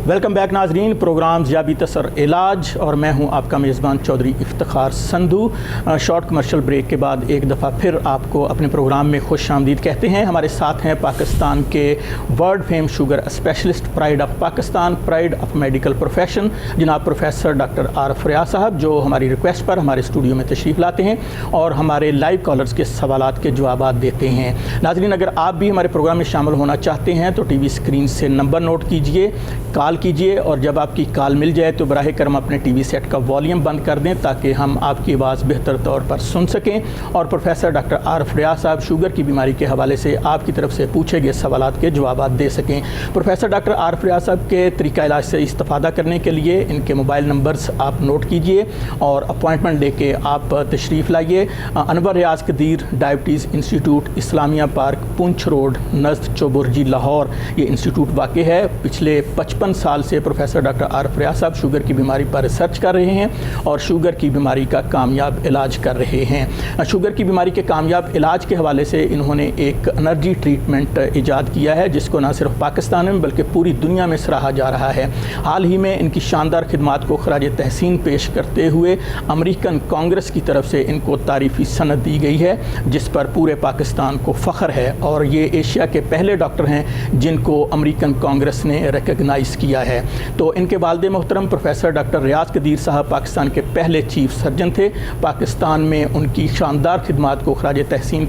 वेलकम बैक नाजरीन, प्रोग्राम ज़ियाबी तसर इलाज और मैं हूं आपका मेज़बान Chaudhry Iftikhar Sandhu. Short commercial break के बाद एक दफ़ा फिर आपको अपने प्रोग्राम में खुशामदीद कहते हैं। हमारे साथ हैं पाकिस्तान के world fame sugar specialist, pride of Pakistan, pride of medical profession, जनाब प्रोफेसर डॉक्टर आरिफ रियाज साहब, जो हमारी रिक्वेस्ट पर हमारे स्टूडियो में तशरीफ़ लाते हैं और हमारे लाइव कॉलर्स के सवालात के जवाब देते हैं। नाजरीन, अगर आप भी हमारे प्रोग्राम में शामिल होना चाहते हैं तो TV स्क्रीन से नंबर नोट कीजिए, कॉल कीजिए और जब आपकी कॉल मिल जाए तो बराह करम अपने टीवी सेट का वॉल्यूम बंद कर दें ताकि हम आपकी आवाज़ बेहतर तौर पर सुन सकें और प्रोफेसर डॉक्टर आरिफ रियाज साहब शुगर की बीमारी के हवाले से आपकी तरफ से पूछे गए सवालात के जवाब दे सकें। प्रोफेसर डॉक्टर आरिफ रियाज साहब के तरीका इलाज से इस्तेफादा करने के लिए इनके मोबाइल नंबर्स आप नोट कीजिए और अपॉइंटमेंट लेके आप तशरीफ़ लाइए। Anwar Riaz Qadeer diabetes institute, Islamia park, Poonch road, नज़द चौबुर्जी, लाहौर ये इंस्टीट्यूट वाक़ है। पिछले 55 साल से प्रोफेसर डॉक्टर आरिफ रियाज साहब शुगर की बीमारी पर रिसर्च कर रहे हैं और शुगर की बीमारी का कामयाब इलाज कर रहे हैं। शुगर की बीमारी के कामयाब इलाज के हवाले से इन्होंने एक एनर्जी ट्रीटमेंट ईजाद किया है जिसको ना सिर्फ पाकिस्तान में बल्कि पूरी दुनिया में सराहा जा रहा है। हाल ही में इनकी शानदार खिदमात को खराज तहसीन पेश करते हुए अमेरिकन कांग्रेस की तरफ से इनको तारीफ़ी सनद दी गई है जिस पर पूरे पाकिस्तान को फ़ख्र है और ये एशिया के पहले डॉक्टर हैं जिनको अमेरिकन कांग्रेस ने रिकगनाइज़ किया है। तो इनके वालिद मोहतरम प्रोफेसर डॉक्टर रियाज कदीर साहब पाकिस्तान के पहले चीफ सर्जन थे। पाकिस्तान में उनकी शानदार खिदमात को खराज तहसीन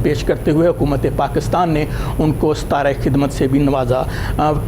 पेश करते हुए हुकूमत पाकिस्तान ने उनको सितारा खिदमत से भी नवाजा।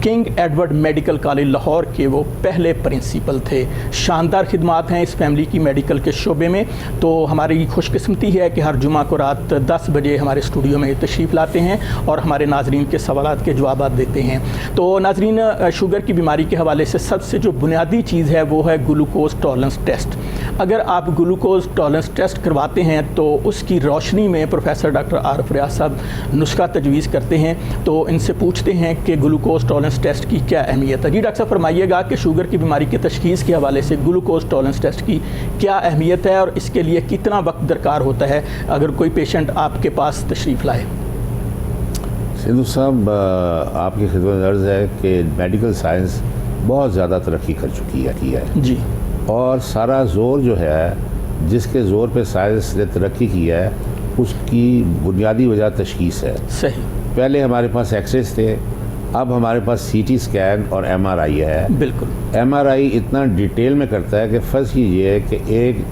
King Edward medical college Lahore के वो पहले प्रिंसिपल थे। शानदार खिदमात हैं इस फैमिली की मेडिकल के शोबे में। तो हमारी खुशकिस्मती है कि हर जुमा को रात 10 बजे हमारे स्टूडियो में तशरीफ़ लाते हैं और हमारे नाजरीन के सवालात के जवाब देते हैं। तो नाजरीन, शुगर की बीमारी के हवाले से सबसे जो बुनियादी चीज़ है वो है ग्लूकोज टॉलरेंस टेस्ट। अगर आप ग्लूकोज टॉलरेंस टेस्ट करवाते हैं तो उसकी रोशनी में प्रोफेसर डॉक्टर आरिफ रियाज साहब नुस्खा तजवीज़ करते हैं। तो इनसे पूछते हैं कि ग्लूकोज टॉलरेंस टेस्ट की क्या अहमियत है। जी डॉक्टर साहब फरमाइएगा कि शुगर की बीमारी की तशख़ीस के हवाले से ग्लूकोज टॉलरेंस टेस्ट की क्या अहमियत है और इसके लिए कितना वक्त दरकार होता है अगर कोई पेशेंट आपके पास तशरीफ़ लाए। सिद्धू साहब, आपकी खिदमत में अर्ज़ है कि मेडिकल साइंस बहुत ज़्यादा तरक्की कर चुकी है जी, और सारा ज़ोर जो है जिसके ज़ोर पे साइंस ने तरक्की की है उसकी बुनियादी वजह तशख़ीस है। सही। पहले हमारे पास एक्सरेज थे, अब हमारे पास सीटी स्कैन और एमआरआई है। बिल्कुल। एमआरआई इतना डिटेल में करता है कि फ़र्ज़ कीजिए कि एक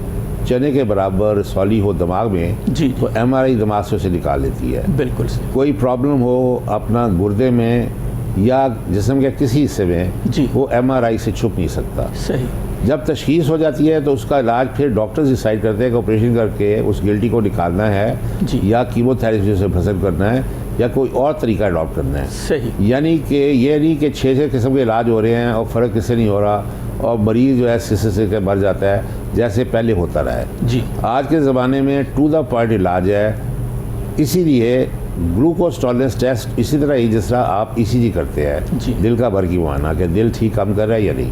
चने के बराबर सॉली हो दिमाग में जी, तो एमआरआई दिमाग से उसे निकाल देती है। बिल्कुल। कोई प्रॉब्लम हो अपना गुर्दे में या जिस्म के किसी हिस्से में जी, वो एमआरआई से छुप नहीं सकता। सही। जब तशख़ीस हो जाती है तो उसका इलाज फिर डॉक्टर्स डिसाइड करते हैं कि ऑपरेशन करके उस गिल्टी को निकालना है जी, या कीमोथेरेपी से फसल करना है या कोई और तरीका अडॉप्ट करना है। सही। यानी कि ये नहीं कि 6 किस्म के इलाज हो रहे हैं और फ़र्क किससे नहीं हो रहा और मरीज़ जो है से मर जाता है जैसे पहले होता रहा है। जी, आज के ज़माने में टू द पॉइंट इलाज है। इसीलिए ग्लूकोज टॉलरेंस टेस्ट इसी तरह ही जिस तरह आप ईसीजी करते हैं दिल का भर की मुआयना कि दिल ठीक काम कर रहा है या नहीं।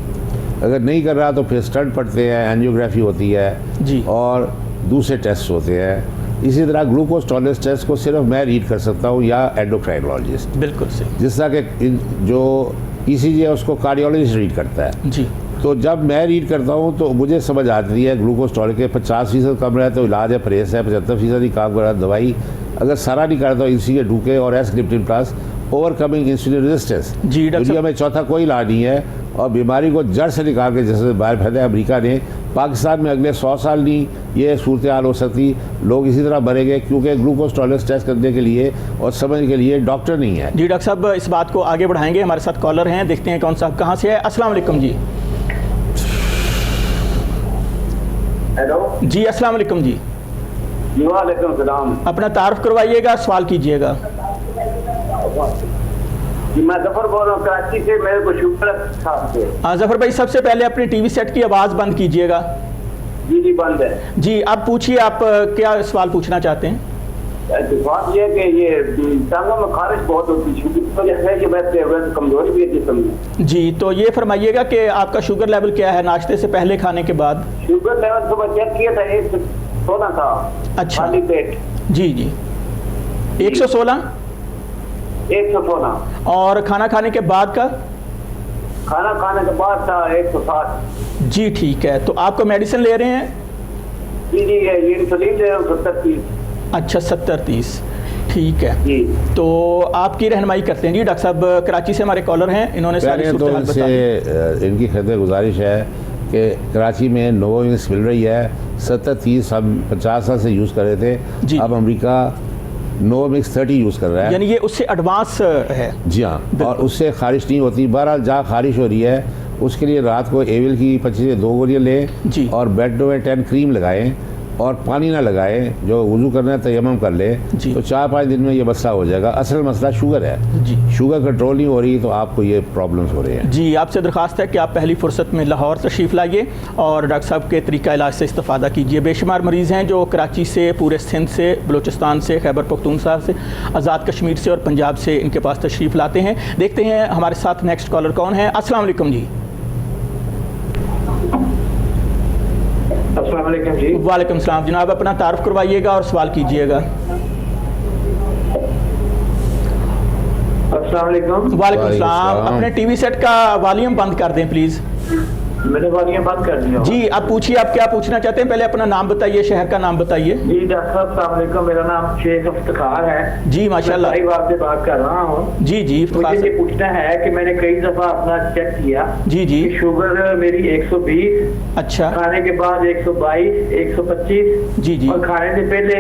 अगर नहीं कर रहा तो फिर स्टंट पड़ते हैं, एंजियोग्राफी होती है जी, और दूसरे टेस्ट होते हैं। इसी तरह ग्लूकोज टॉलरेंस टेस्ट को सिर्फ मैं रीड कर सकता हूँ या एंडोक्राइनोलॉजिस्ट। बिल्कुल सही। जिस तरह के जो ईसीजी है उसको कार्डियोलॉजिस्ट रीड करता है। जी, तो जब मैं रीड करता हूँ तो मुझे समझ आती है ग्लूकोज टॉलरेंस के 50% कम रहा है तो इलाज है, परहेज है। 75% ही काम कर रहा है दवाई। अगर सारा नहीं करता तो इसी के ढूके और एस-ग्लिप्टिन प्लस ओवरकमिंग इंसुलिन रेजिस्टेंस। जी, दुनिया में चौथा कोई इलाज नहीं है और बीमारी को जड़ से निकाल के जैसे बाहर फैला है अमेरिका ने, पाकिस्तान में अगले 100 साल नहीं ये सूरत हाल हो सकती। लोग इसी तरह मरेंगे क्योंकि ग्लूकोज टॉलरेंस टेस्ट करने के लिए और समझने के लिए डॉक्टर नहीं है। जी डॉक्टर साहब, इस बात को आगे बढ़ाएंगे। हमारे साथ कॉलर हैं, देखते हैं कौन साहब कहाँ से है। अस्सलाम वालेकुम जी। हेलो जी, अस्सलाम वालेकुम जी। वालेकुम सलाम। अपना तारुफ करवाइएगा, सवाल कीजिएगा। मैं जफर बोल रहा हूँ कराची से। मेरे को शुगर था। हाँ जफर भाई, सबसे पहले अपनी टीवी सेट की आवाज़ बंद कीजिएगा। जी जी बंद है। जी, अब पूछिए, आप क्या सवाल पूछना चाहते हैं? बात यह है कि ये टांगों में खारिश बहुत होती है शुगर की वजह से, कि वैसे कमजोरी भी है जिस्म में। जी, तो ये फरमाइएगा कि आपका शुगर लेवल क्या है नाश्ते से पहले, खाने के बाद? शुगर लेवल सुबह चेक किया था 116 था। अच्छा, खाली पेट। जी जी, 116। 116। और खाना खाने के बाद का? खाना खाने के बाद था 160। जी ठीक है। तो आपको मेडिसिन ले रहे हैं? जी जी, ये इंसुलिन ले रहा हूँ 70-30। अच्छा, 70-30, ठीक है जी। तो आपकी रहनुमाई करते हैं। जी डॉक्टर साहब कराची से हमारे कॉलर हैं, इन्होंने सारी तो इनकी खैर गुजारिश है कि कराची में नोवोविक्स मिल रही है 70-30, हम 50 साल से यूज़ कर रहे थे। अब अमेरिका नो मिक्स 30 यूज़ कर रहा है, यानी ये उससे एडवांस है। जी हाँ, और उससे खारिश नहीं होती। बहरहाल जहाँ खारिश हो रही है उसके लिए रात को एविल की 25 से 2 गोलियाँ लें और बेड में 10 क्रीम लगाएं और पानी ना लगाएं। जो वुज़ू करना है तयम्मुम कर ले, तो 4-5 दिन में ये मसला हो जाएगा। असल मसला शुगर है जी, शुगर कंट्रोल नहीं हो रही तो आपको ये प्रॉब्लम्स हो रहे हैं। जी, आपसे दरख्वास्त है कि आप पहली फुर्सत में लाहौर तशरीफ़ लाइए और डॉक्टर साहब के तरीका इलाज से इस्तेफ़ादा कीजिए। बेशुमार मरीज़ हैं जो कराची से, पूरे सिंध से, बलूचिस्तान से, खैबर पख्तूनख्वा से, आज़ाद कश्मीर से और पंजाब से इनके पास तशरीफ़ लाते हैं। देखते हैं हमारे साथ नेक्स्ट कॉलर कौन है। अस्सलाम वालेकुम जी। अस्सलाम वालेकुम जी। वालेकुम सलाम जनाब, अपना तारुफ करवाइएगा और सवाल कीजिएगा। अस्सलाम वालेकुम। वालेकुम सलाम। अपने टीवी सेट का वॉल्यूम बंद कर दें प्लीज़। मैंने वॉल्यूम बंद कर दिया जी। आप पूछिए, आप क्या पूछना चाहते हैं? पहले अपना नाम बताइए, शहर का नाम बताइए। जी डॉक्टर साहब अस्सलाम वालेकुम, मेरा नाम शेख इफ्तिखार है जी। माशाल्लाह, मैं बात से बात कर रहा हूँ। जी जी। मुझे ये पूछना है कि मैंने कई दफा अपना चेक किया जी जी, शुगर मेरी 120, अच्छा, खाने के बाद 122, 125 जी जी, और खाने से पहले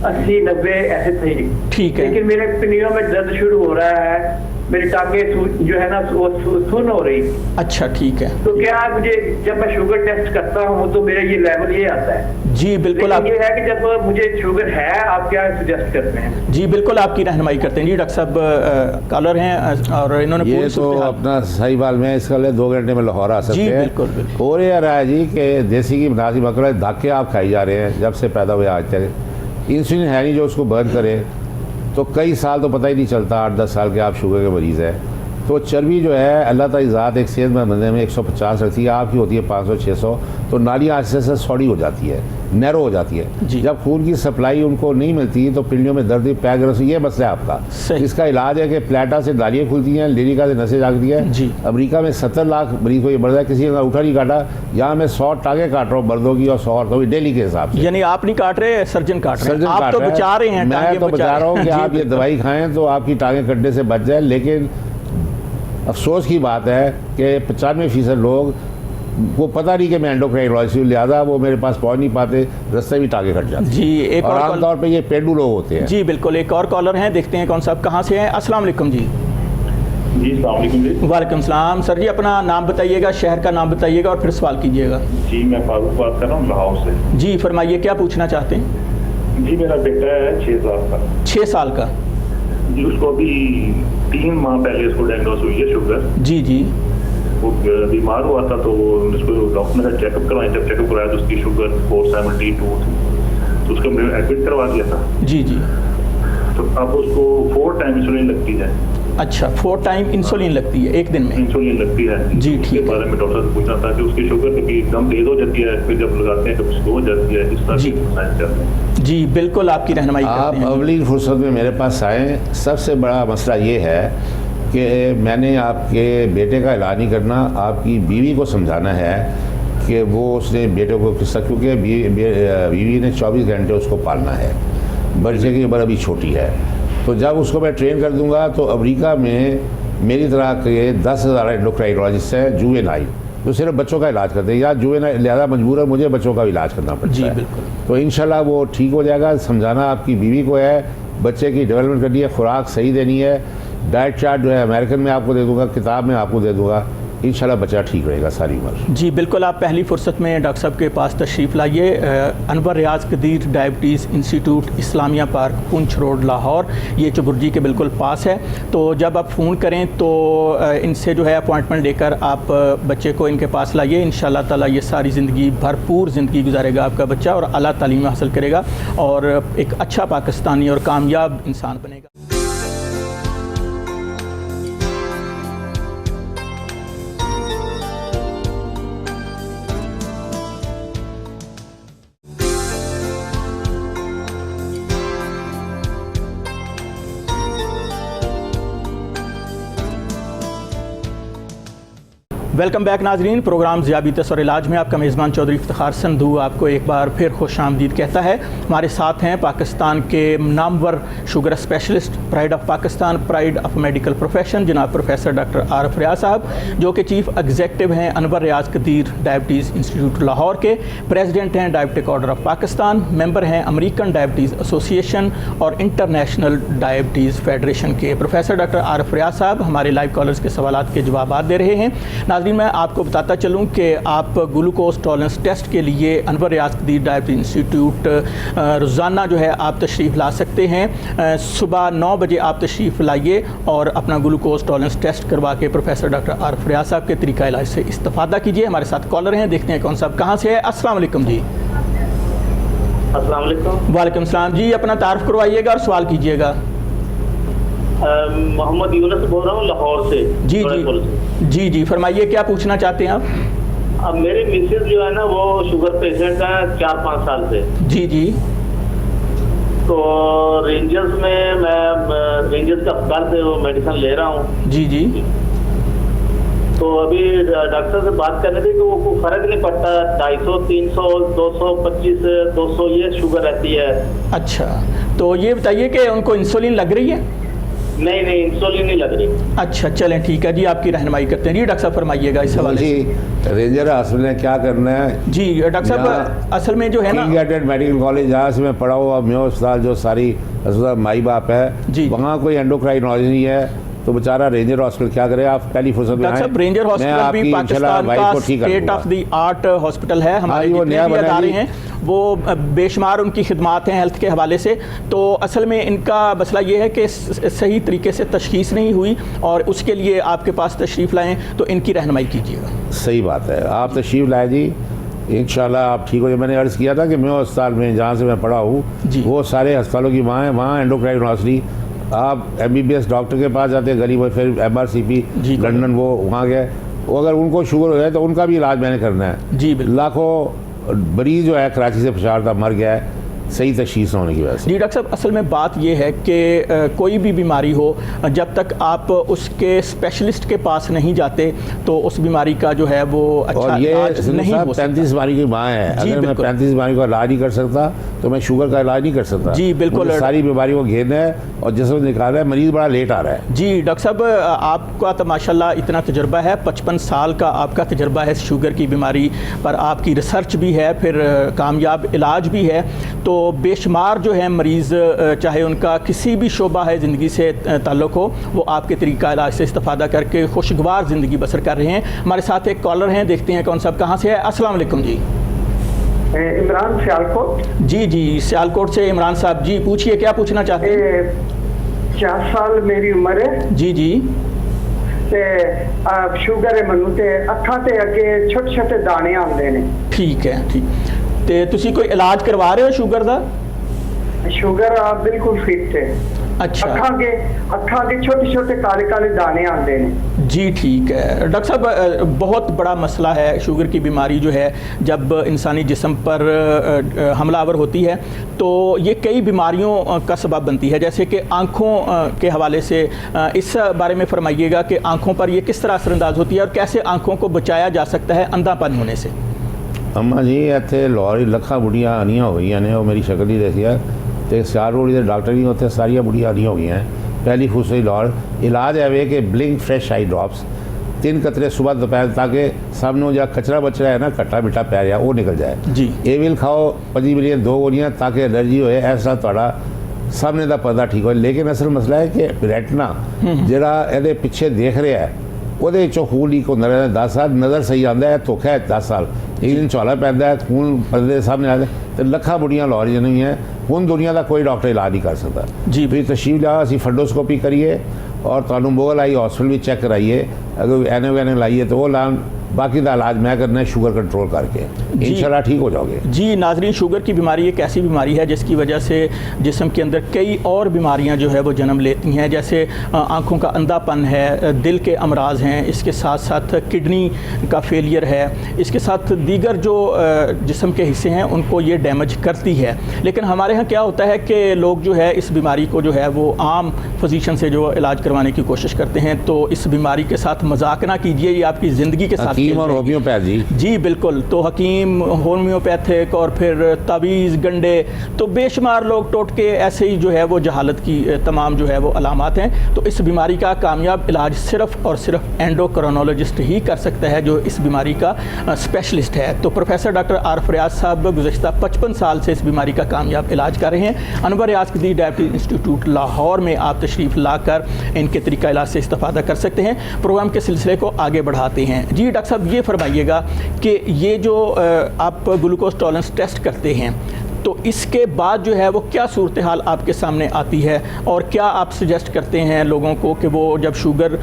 80, 90 ऐसे थे। ठीक है। लेकिन मेरे पिनियों में दर्द शुरू हो रहा है, मेरी टांगें जो है ना वो सुन हो रही। अच्छा, ठीक है। तो क्या मुझे जब मैं शुगर टेस्ट करता हूँ तो मेरा ये लेवल ये आता है? जी बिल्कुल। आप ये है कि जब मुझे शुगर है आप क्या सजेस्ट करते हैं? जी बिल्कुल आपकी रहनुमाई करते हैं। जी डॉक्टर साहब कॉलर हैं और इन्होंने ये तो अपना सही बाल में इसका ले 2 घंटे में लाहौर आ सकते हैं। बिल्कुल बिल्कुल। और ये रहा है जी कि देसी की मुनासिब मकड़ा धाके आप खाई जा रहे हैं जब से पैदा हुए आज तक। इंसुलिन है नहीं जो उसको बर्न करे, तो कई साल तो पता ही नहीं चलता, 8-10 साल के आप शुगर के मरीज़ हैं। तो चर्बी जो है अल्लाह ताला ज़ात एक सेहतमंद बंदे में 150 रखती है, आपकी होती है 500-600, तो नालियाँ आहिस्ते से सौड़ी हो जाती है, नैरो हो जाती है। जब खून की सप्लाई उनको नहीं मिलती तो पिंडियों में दर्द, पैगरस, ये मसला है आपका। इसका इलाज है कि प्लेटा से नालियाँ खुलती हैं, लिरिका से नसें जागती हैं। अमेरिका में 70 लाख मरीज को ये बढ़ है, किसी ने उठा नहीं काटा। यहाँ मैं 100 टाँगे काट रहा हूँ मर्दों की और 100 औरतों की डेली के हिसाब से। यानी आप नहीं काट रहे, सर्जन काट रहे हैं। सर्जन आप तो बचा रहे हैं। मैं तो बचा रहा हूँ कि आप ये दवाई खाएं तो आपकी टाँगें कटने से बच जाए। लेकिन अफसोस की बात है कि 95% लोग वो पता नहीं कि मैं एंडोक्राइनोलॉजिस्ट हूं, लिहाजा वो मेरे पास पहुंच नहीं पाते, रास्ते भी टाँगे कट जाते हैं। जी, एक और आमतौर पे ये पेंडू लोग होते हैं। जी बिल्कुल। एक और कॉलर हैं, देखते हैं कौन साहब कहाँ से हैं। अस्सलाम वालेकुम जी। जी अस्सलाम वालेकुम जी। वालेकुम सलाम। सर जी अपना नाम बताइएगा, शहर का नाम बताइएगा और फिर सवाल कीजिएगा। जी मैं फारूक बात कर रहा हूँ लाहौर से। जी फरमाइए, क्या पूछना चाहते हैं? जी मेरा बेटा है 6 साल का। 6 साल का जी, उसको अभी 3 माह पहले उसको डायग्नोस हुई है शुगर। जी जी। वो बीमार हुआ था तो उसको डॉक्टर ने चेकअप करवाया, जब चेकअप कराया तो उसकी शुगर 472 थी, तो उसको हमने एडमिट करवा दिया था। जी जी। तो अब उसको 4 टाइम इंसुलिन लगती है। अच्छा, 4 टाइम इंसुलिन लगती है एक दिन में? इंसुलिन लगती है जी, ठीक है। इसके बारे में डॉक्टर से पूछना था कि उसकी शुगर कभी एकदम तेज हो जाती है, फिर जब लगाते हैं कभी स्लो हो जाती है, इस तरह की मसाइल चलते हैं। जी बिल्कुल आपकी रहनुमाई आप अगली फुर्सत में मेरे पास आएँ। सबसे बड़ा मसला ये है कि मैंने आपके बेटे का इलाज नहीं करना, आपकी बीवी को समझाना है कि वो उसने बेटे को किस तरह, क्योंकि बीवी ने 24 घंटे उसको पालना है, बच्चे की उम्र अभी छोटी है। तो जब उसको मैं ट्रेन कर दूंगा तो अमेरिका में मेरी तरह के 10,000 एंडोक्राइनोलॉजिस्ट हैं जुवेनाइल, तो सिर्फ बच्चों का इलाज करते हैं। या जुवेनाइल लिहाजा मजबूर है मुझे बच्चों का इलाज करना पड़ता है। बिल्कुल। तो इंशाल्लाह वो ठीक हो जाएगा। समझाना आपकी बीवी को है, बच्चे की डेवलपमेंट करनी है, खुराक सही देनी है, डाइट चार्ट जो है अमेरिकन में आपको दे दूंगा, किताब में आपको दे दूंगा, इंशाल्लाह बच्चा ठीक रहेगा सारी उम्र। जी बिल्कुल। आप पहली फुर्सत में डॉक्टर साहब के पास तशरीफ़ लाइए। Anwar Riaz Qadeer diabetes institute, Islamia park, Poonch road, Lahore, ये चुबुर्जी के बिल्कुल पास है। तो जब आप फ़ोन करें तो इनसे जो है अपॉइंटमेंट लेकर आप बच्चे को इनके पास लाइए। इंशाल्लाह ताला ये सारी ज़िंदगी, भरपूर ज़िंदगी गुजारेगा आपका बच्चा और आला तालीम हासिल करेगा और एक अच्छा पाकिस्तानी और कामयाब इंसान बनेगा। वेलकम बैक नाजरीन। प्रोग्राम ज़ियाबीतस और इलाज में आपका मेज़बान चौधरी इफ्तिखार संधू आपको एक बार फिर खुश आमदीद कहता है। हमारे साथ हैं पाकिस्तान के Namvar sugar specialist, pride of Pakistan, pride of medical profession, जनाब प्रोफेसर डॉक्टर आरिफ रियाज साहब, जो कि चीफ़ एग्जीक्यूटिव हैं अनवर रियाज कदीर डायबिटीज़ इंस्टीट्यूट लाहौर के, प्रेसिडेंट हैं diabetic order of Pakistan, member हैं अमेरिकन डायबिटीज़ एसोसिएशन और इंटरनेशनल डायबिटीज़ फेडरेशन के। प्रोफेसर डॉक्टर आरिफ रियाज साहब हमारे लाइव कॉलर्स के सवालात के जवाब दे रहे हैं। नाज़रीन, मैं आपको बताता चलूं कि आप ग्लूकोज टॉलरेंस टेस्ट के लिए अनवर रियाज कदीर डायबिटीज़ इंस्टीट्यूट रोज़ाना जो है आप तशरीफ़ ला सकते हैं। सुबह 9 बजे आप तशरीफ़ लाइए और अपना ग्लूकोज टॉलरेंस टेस्ट करवा के प्रोफेसर डॉक्टर आरिफ रियाज साहब के तरीका इलाज से इस्तेफ़ादा कीजिए। हमारे साथ कॉलर हैं, देखते हैं कौन साहब कहाँ से है। अस्सलाम वालेकुम जी। अस्सलाम वालेकुम। वालेकुम सलाम जी, अपना तारुफ करवाइएगा और सवाल कीजिएगा। मोहम्मद यूनुस बोल रहा हूँ लाहौर से। जी, फरमाइए क्या पूछना चाहते हैं आप? अब मेरी मिसेज जो है ना वो शुगर पेशेंट है 4-5 साल से। जी। तो रेंजर्स में मैं रेंजर्स का अस्पताल से वो मेडिसिन ले रहा हूँ। जी। तो अभी डॉक्टर से बात करने थी कि वो कोई फर्क नहीं पड़ता, 250, 300, 225, 200 ये शुगर रहती है। अच्छा, तो ये बताइए कि उनको इंसुलिन लग रही है? नहीं, इंसुलिन नहीं लग रही। अच्छा, चलें ठीक है जी, आपकी रहनुमाई करते हैं। जी डॉक्टर साहब फरमाइएगा इस हवाले से। रेंजर असल में क्या करना है जी डॉक्टर साहब, असल में जो है ना मेडिकल कॉलेज जहाँ से मैं पढ़ा हुआ मेयो अस्पताल जो सारी माई बाप है, वहाँ कोई एंडोक्राइनोलॉजी नहीं है, तो बेचारा रेंजर हॉस्पिटल क्या करे। आप पहली फुर्सत में आए, रेंजर हॉस्पिटल भी पाकिस्तान का state of the art hospital है। हमारे जितने भी अदारे हैं वो बेशुमार उनकी खिदमात हैं हेल्थ के हवाले से। तो असल में इनका मसला ये है कि सही तरीके से तशखीस नहीं हुई और उसके लिए आपके पास तशरीफ़ लाएँ तो इनकी रहनुमाई कीजिएगा। सही बात है, आप तशरीफ़ लाए जी, इंशाल्लाह आप ठीक हो जाए। मैंने अर्ज़ किया था कि मैं अस्पताल में जहाँ से मैं पढ़ा हूँ वो सारे अस्पतालों की वहाँ है, वहाँ एंडोक्राइनोलॉजी। आप MBBS डॉक्टर के पास जाते हैं गरीब, फिर MRCP लंदन वो वहाँ गए, वो अगर उनको शुगर हो जाए तो उनका भी इलाज मैंने करना है। जी बिल्कुल। लाखों मरीज जो है कराची से पेशावर था मर गया है सही तशखीस होने की वजह से। जी डॉक्टर साहब, असल में बात यह है कि कोई भी बीमारी हो, जब तक आप उसके स्पेशलिस्ट के पास नहीं जाते तो उस बीमारी का जो है वो अच्छा इलाज नहीं हो सकता। 35 बीमारी की माँ है, अगर मैं 35 बीमारी का इलाज नहीं कर सकता तो मैं शुगर का इलाज नहीं कर सकता। जी बिल्कुल, सारी बीमारी को घेरना है और जिसमें निकाला है मरीज बड़ा लेट आ रहा है। जी डॉक्टर साहब, आपका तो माशाल्लाह इतना तजुर्बा है, 55 साल का आपका तजुर्बा है शुगर की बीमारी पर, आपकी रिसर्च भी है, फिर कामयाब इलाज भी है। तो बेशुमार जो है मरीज़, चाहे उनका किसी भी शोबा है ज़िंदगी से ताल्लुक़ हो, वो आपके तरीका इलाज से इस्तेफ़ादा करके खुशगवार ज़िंदगी बसर कर रहे हैं। हमारे साथ एक कॉलर हैं, देखते हैं कौन साहब कहाँ से है। अस्सलाम वालेकुम जी। इमरान सियालकोट। जी सियालकोट से इमरान साहब, जी पूछिए क्या पूछना चाहते हैं। 4 साल मेरी उम्र है। जी ते शुगर है मैनू ते अखा ते अगे छोटे छोटे दाने आंदे ने। ठीक है, ठीक। ते तुसी कोई इलाज करवा रहे हो शुगर का? शुगर बिल्कुल फिट है। अच्छा। अखा के छोटे छोटे काले काले दाने आते हैं। जी ठीक है डॉक्टर साहब, बहुत बड़ा मसला है शुगर की बीमारी जो है, जब इंसानी जिस्म पर हमलावर होती है तो ये कई बीमारियों का सबब बनती है, जैसे कि आँखों के हवाले से इस बारे में फरमाइएगा कि आँखों पर ये किस तरह असरअंदाज होती है और कैसे आँखों को बचाया जा सकता है अंधापन होने से। अम्मा जी इतने लाहौर लखा बुढ़िया आनिया हुई ने, वो मेरी शक्ल ही देखी है, तो सियार रोड के डॉक्टर भी उत्थे सारिया बुढ़िया आनिया हुई हैं। पहली खुशी लाहौर इलाज है कि ब्लिंक फ्रेश आई ड्रॉप्स 3 कतरे सुबह दोपहर, ताकि सामने जो कचरा बच रहा है ना खट्टा मिठा पै रहा वो निकल जाए जी। एविल खाओ 25 मिलियन 2 गोलियाँ ताकि एलर्जी होए, ऐसा थोड़ा सामने का पर्दा ठीक हो। लेकिन असल मसला है कि रेटना जरा ये पिछे देख रहा है ਉਹਦੇ ਵਿੱਚੋਂ खून लीक होता रहता है। 10 साल नज़र सही आता है, धोखा है 10 साल, एक दिन झोला पैदा है, खून पर्दे सामने आते तो लखा बुढ़िया लाहौर नहीं है। ਹੁਣ दुनिया का कोई डॉक्टर इलाज नहीं कर सकता जी। फिर तशरीफ लिया असी फंडोस्कोपी करिए और तुहानू मोगल आई हॉस्पिटल भी चेक कराइए, अगर एनो लाइए तो वो लान बाकी का इलाज मैं करना है शुगर कंट्रोल करके, इंशाल्लाह ठीक हो जाओगे। जी नाजरीन, शुगर की बीमारी एक ऐसी बीमारी है जिसकी वजह से जिस्म के अंदर कई और बीमारियां जो है वो जन्म लेती हैं, जैसे आँखों का अंधापन है, दिल के अमराज हैं, इसके साथ साथ किडनी का फेलियर है, इसके साथ दीगर जो जिस्म के हिस्से हैं उनको ये डैमेज करती है। लेकिन हमारे यहाँ क्या होता है कि लोग जो है इस बीमारी को जो है वो आम फिजिशियन से जो इलाज करवाने की कोशिश करते हैं। तो इस बीमारी के साथ मजाक ना कीजिए, ये आपकी ज़िंदगी के साथ हकीम और होम्योपैथ जी बिल्कुल। तो हकीम, होम्योपैथिक और फिर तावीज़, गंडे, तो बेशुमार लोग टोटके ऐसे ही जो है वो जहालत की तमाम जो है वो अलामात हैं। तो इस बीमारी का कामयाब इलाज सिर्फ़ और सिर्फ एंडोक्रोनोलॉजिस्ट ही कर सकता है जो इस बीमारी का स्पेशलिस्ट है। तो प्रोफेसर डॉक्टर आरिफ रियाज साहब गुज़श्ता 55 साल से इस बीमारी का कामयाब इलाज कर रहे हैं। अनवर रियाज की डायबिटीज़ इंस्टीट्यूट लाहौर में आप तशरीफ़ लाकर इनके तरीका इलाज से इस्तेफादा कर सकते हैं। प्रोग्राम के सिलसिले को आगे बढ़ाते हैं। जी डॉक्टर साहब, ये फरमाइएगा कि ये जो आप ग्लूकोज टॉलरेंस टेस्ट करते हैं तो इसके बाद जो है वो क्या सूरत हाल आपके सामने आती है, और क्या आप सजेस्ट करते हैं लोगों को कि वो जब शुगर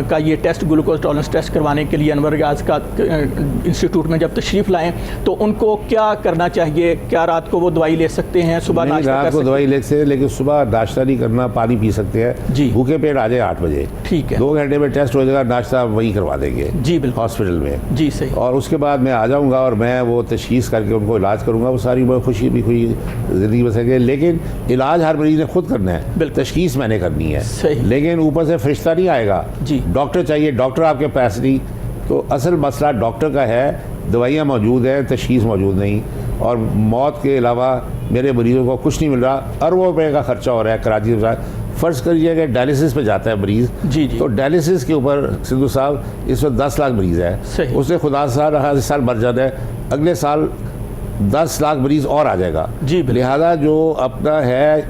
का ये टेस्ट, ग्लूकोज टॉलरेंस टेस्ट करवाने के लिए अनवर रियाज का इंस्टीट्यूट में जब तशरीफ़ लाएं तो उनको क्या करना चाहिए? क्या रात को वो दवाई ले सकते हैं, सुबह नाश्ता रात को दवाई ले सकते हैं, लेकिन सुबह नाश्ता नहीं करना, पानी पी सकते हैं जी। भूखे पेट आ जाए 8 बजे, ठीक है, 2 घंटे में टेस्ट हो जाएगा, नाश्ता वही करवा देंगे जी बिल्कुल हॉस्पिटल में जी सही। और उसके बाद मैं आ जाऊँगा और मैं वो तशखीस करके उनको इलाज करूँगा, वो सारी खुशी भी ज़िंदगी बस है। लेकिन इलाज हर मरीज़ ने खुद करना है, तशखीस मैंने करनी है, लेकिन ऊपर से फरिश्ता नहीं आएगा जी। डॉक्टर चाहिए, डॉक्टर आपके पास नहीं। तो असल मसला डॉक्टर का है, दवाइयाँ मौजूद हैं, तशखीस मौजूद नहीं, और मौत के अलावा मेरे मरीज़ों को कुछ नहीं मिल रहा। अरबों रुपये का खर्चा हो रहा है कराची में। फ़र्ज़ करिए कि डायलिसिस पे जाता है मरीज़ जी जी, तो डायलिसिस के ऊपर सिद्धू साहब इस वक्त 10 लाख मरीज़ है, उससे खुदा हर साल मर जाता है, अगले साल 10 लाख मरीज़ और आ जाएगा जी। लिहाजा जो अपना है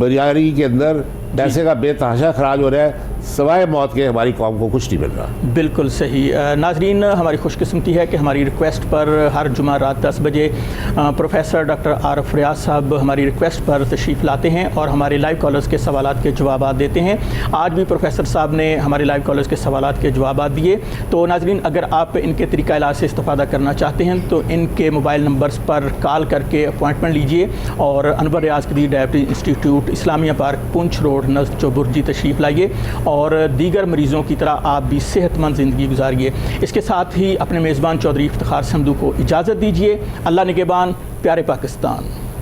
बरियारी के अंदर पैसे का बेतहाशा खराज हो रहा है, सवाए मौत के हमारी कौम को कुछ नहीं मिल रहा। बिल्कुल सही। नाजरीन, हमारी खुशकिस्मती है कि हमारी रिक्वेस्ट पर हर जुमा रात 10 बजे प्रोफेसर डॉक्टर आरिफ रियाज साहब हमारी रिक्वेस्ट पर तशरीफ़ लाते हैं और हमारे लाइव कॉलर्स के सवालात के जवाब देते हैं। आज भी प्रोफेसर साहब ने हमारे लाइव कॉलर्स के सवालात के जवाब दिए। तो नाजरीन, अगर आप इनके तरीका इलाज से इस्तेफादा करना चाहते हैं तो इनके मोबाइल नंबर्स पर कॉल करके अपॉइंटमेंट लीजिए और अनवर रियाज की diabetes institute, Islamia park, Poonch road, नज़द चौबुर्जी तशरीफ़ लाइए और दीगर मरीज़ों की तरह आप भी सेहतमंद ज़िंदगी गुजारिए। इसके साथ ही अपने मेज़बान चौधरी इफ्तिखार समदू को इजाज़त दीजिए। अल्लाह निगहबान, प्यारे पाकिस्तान।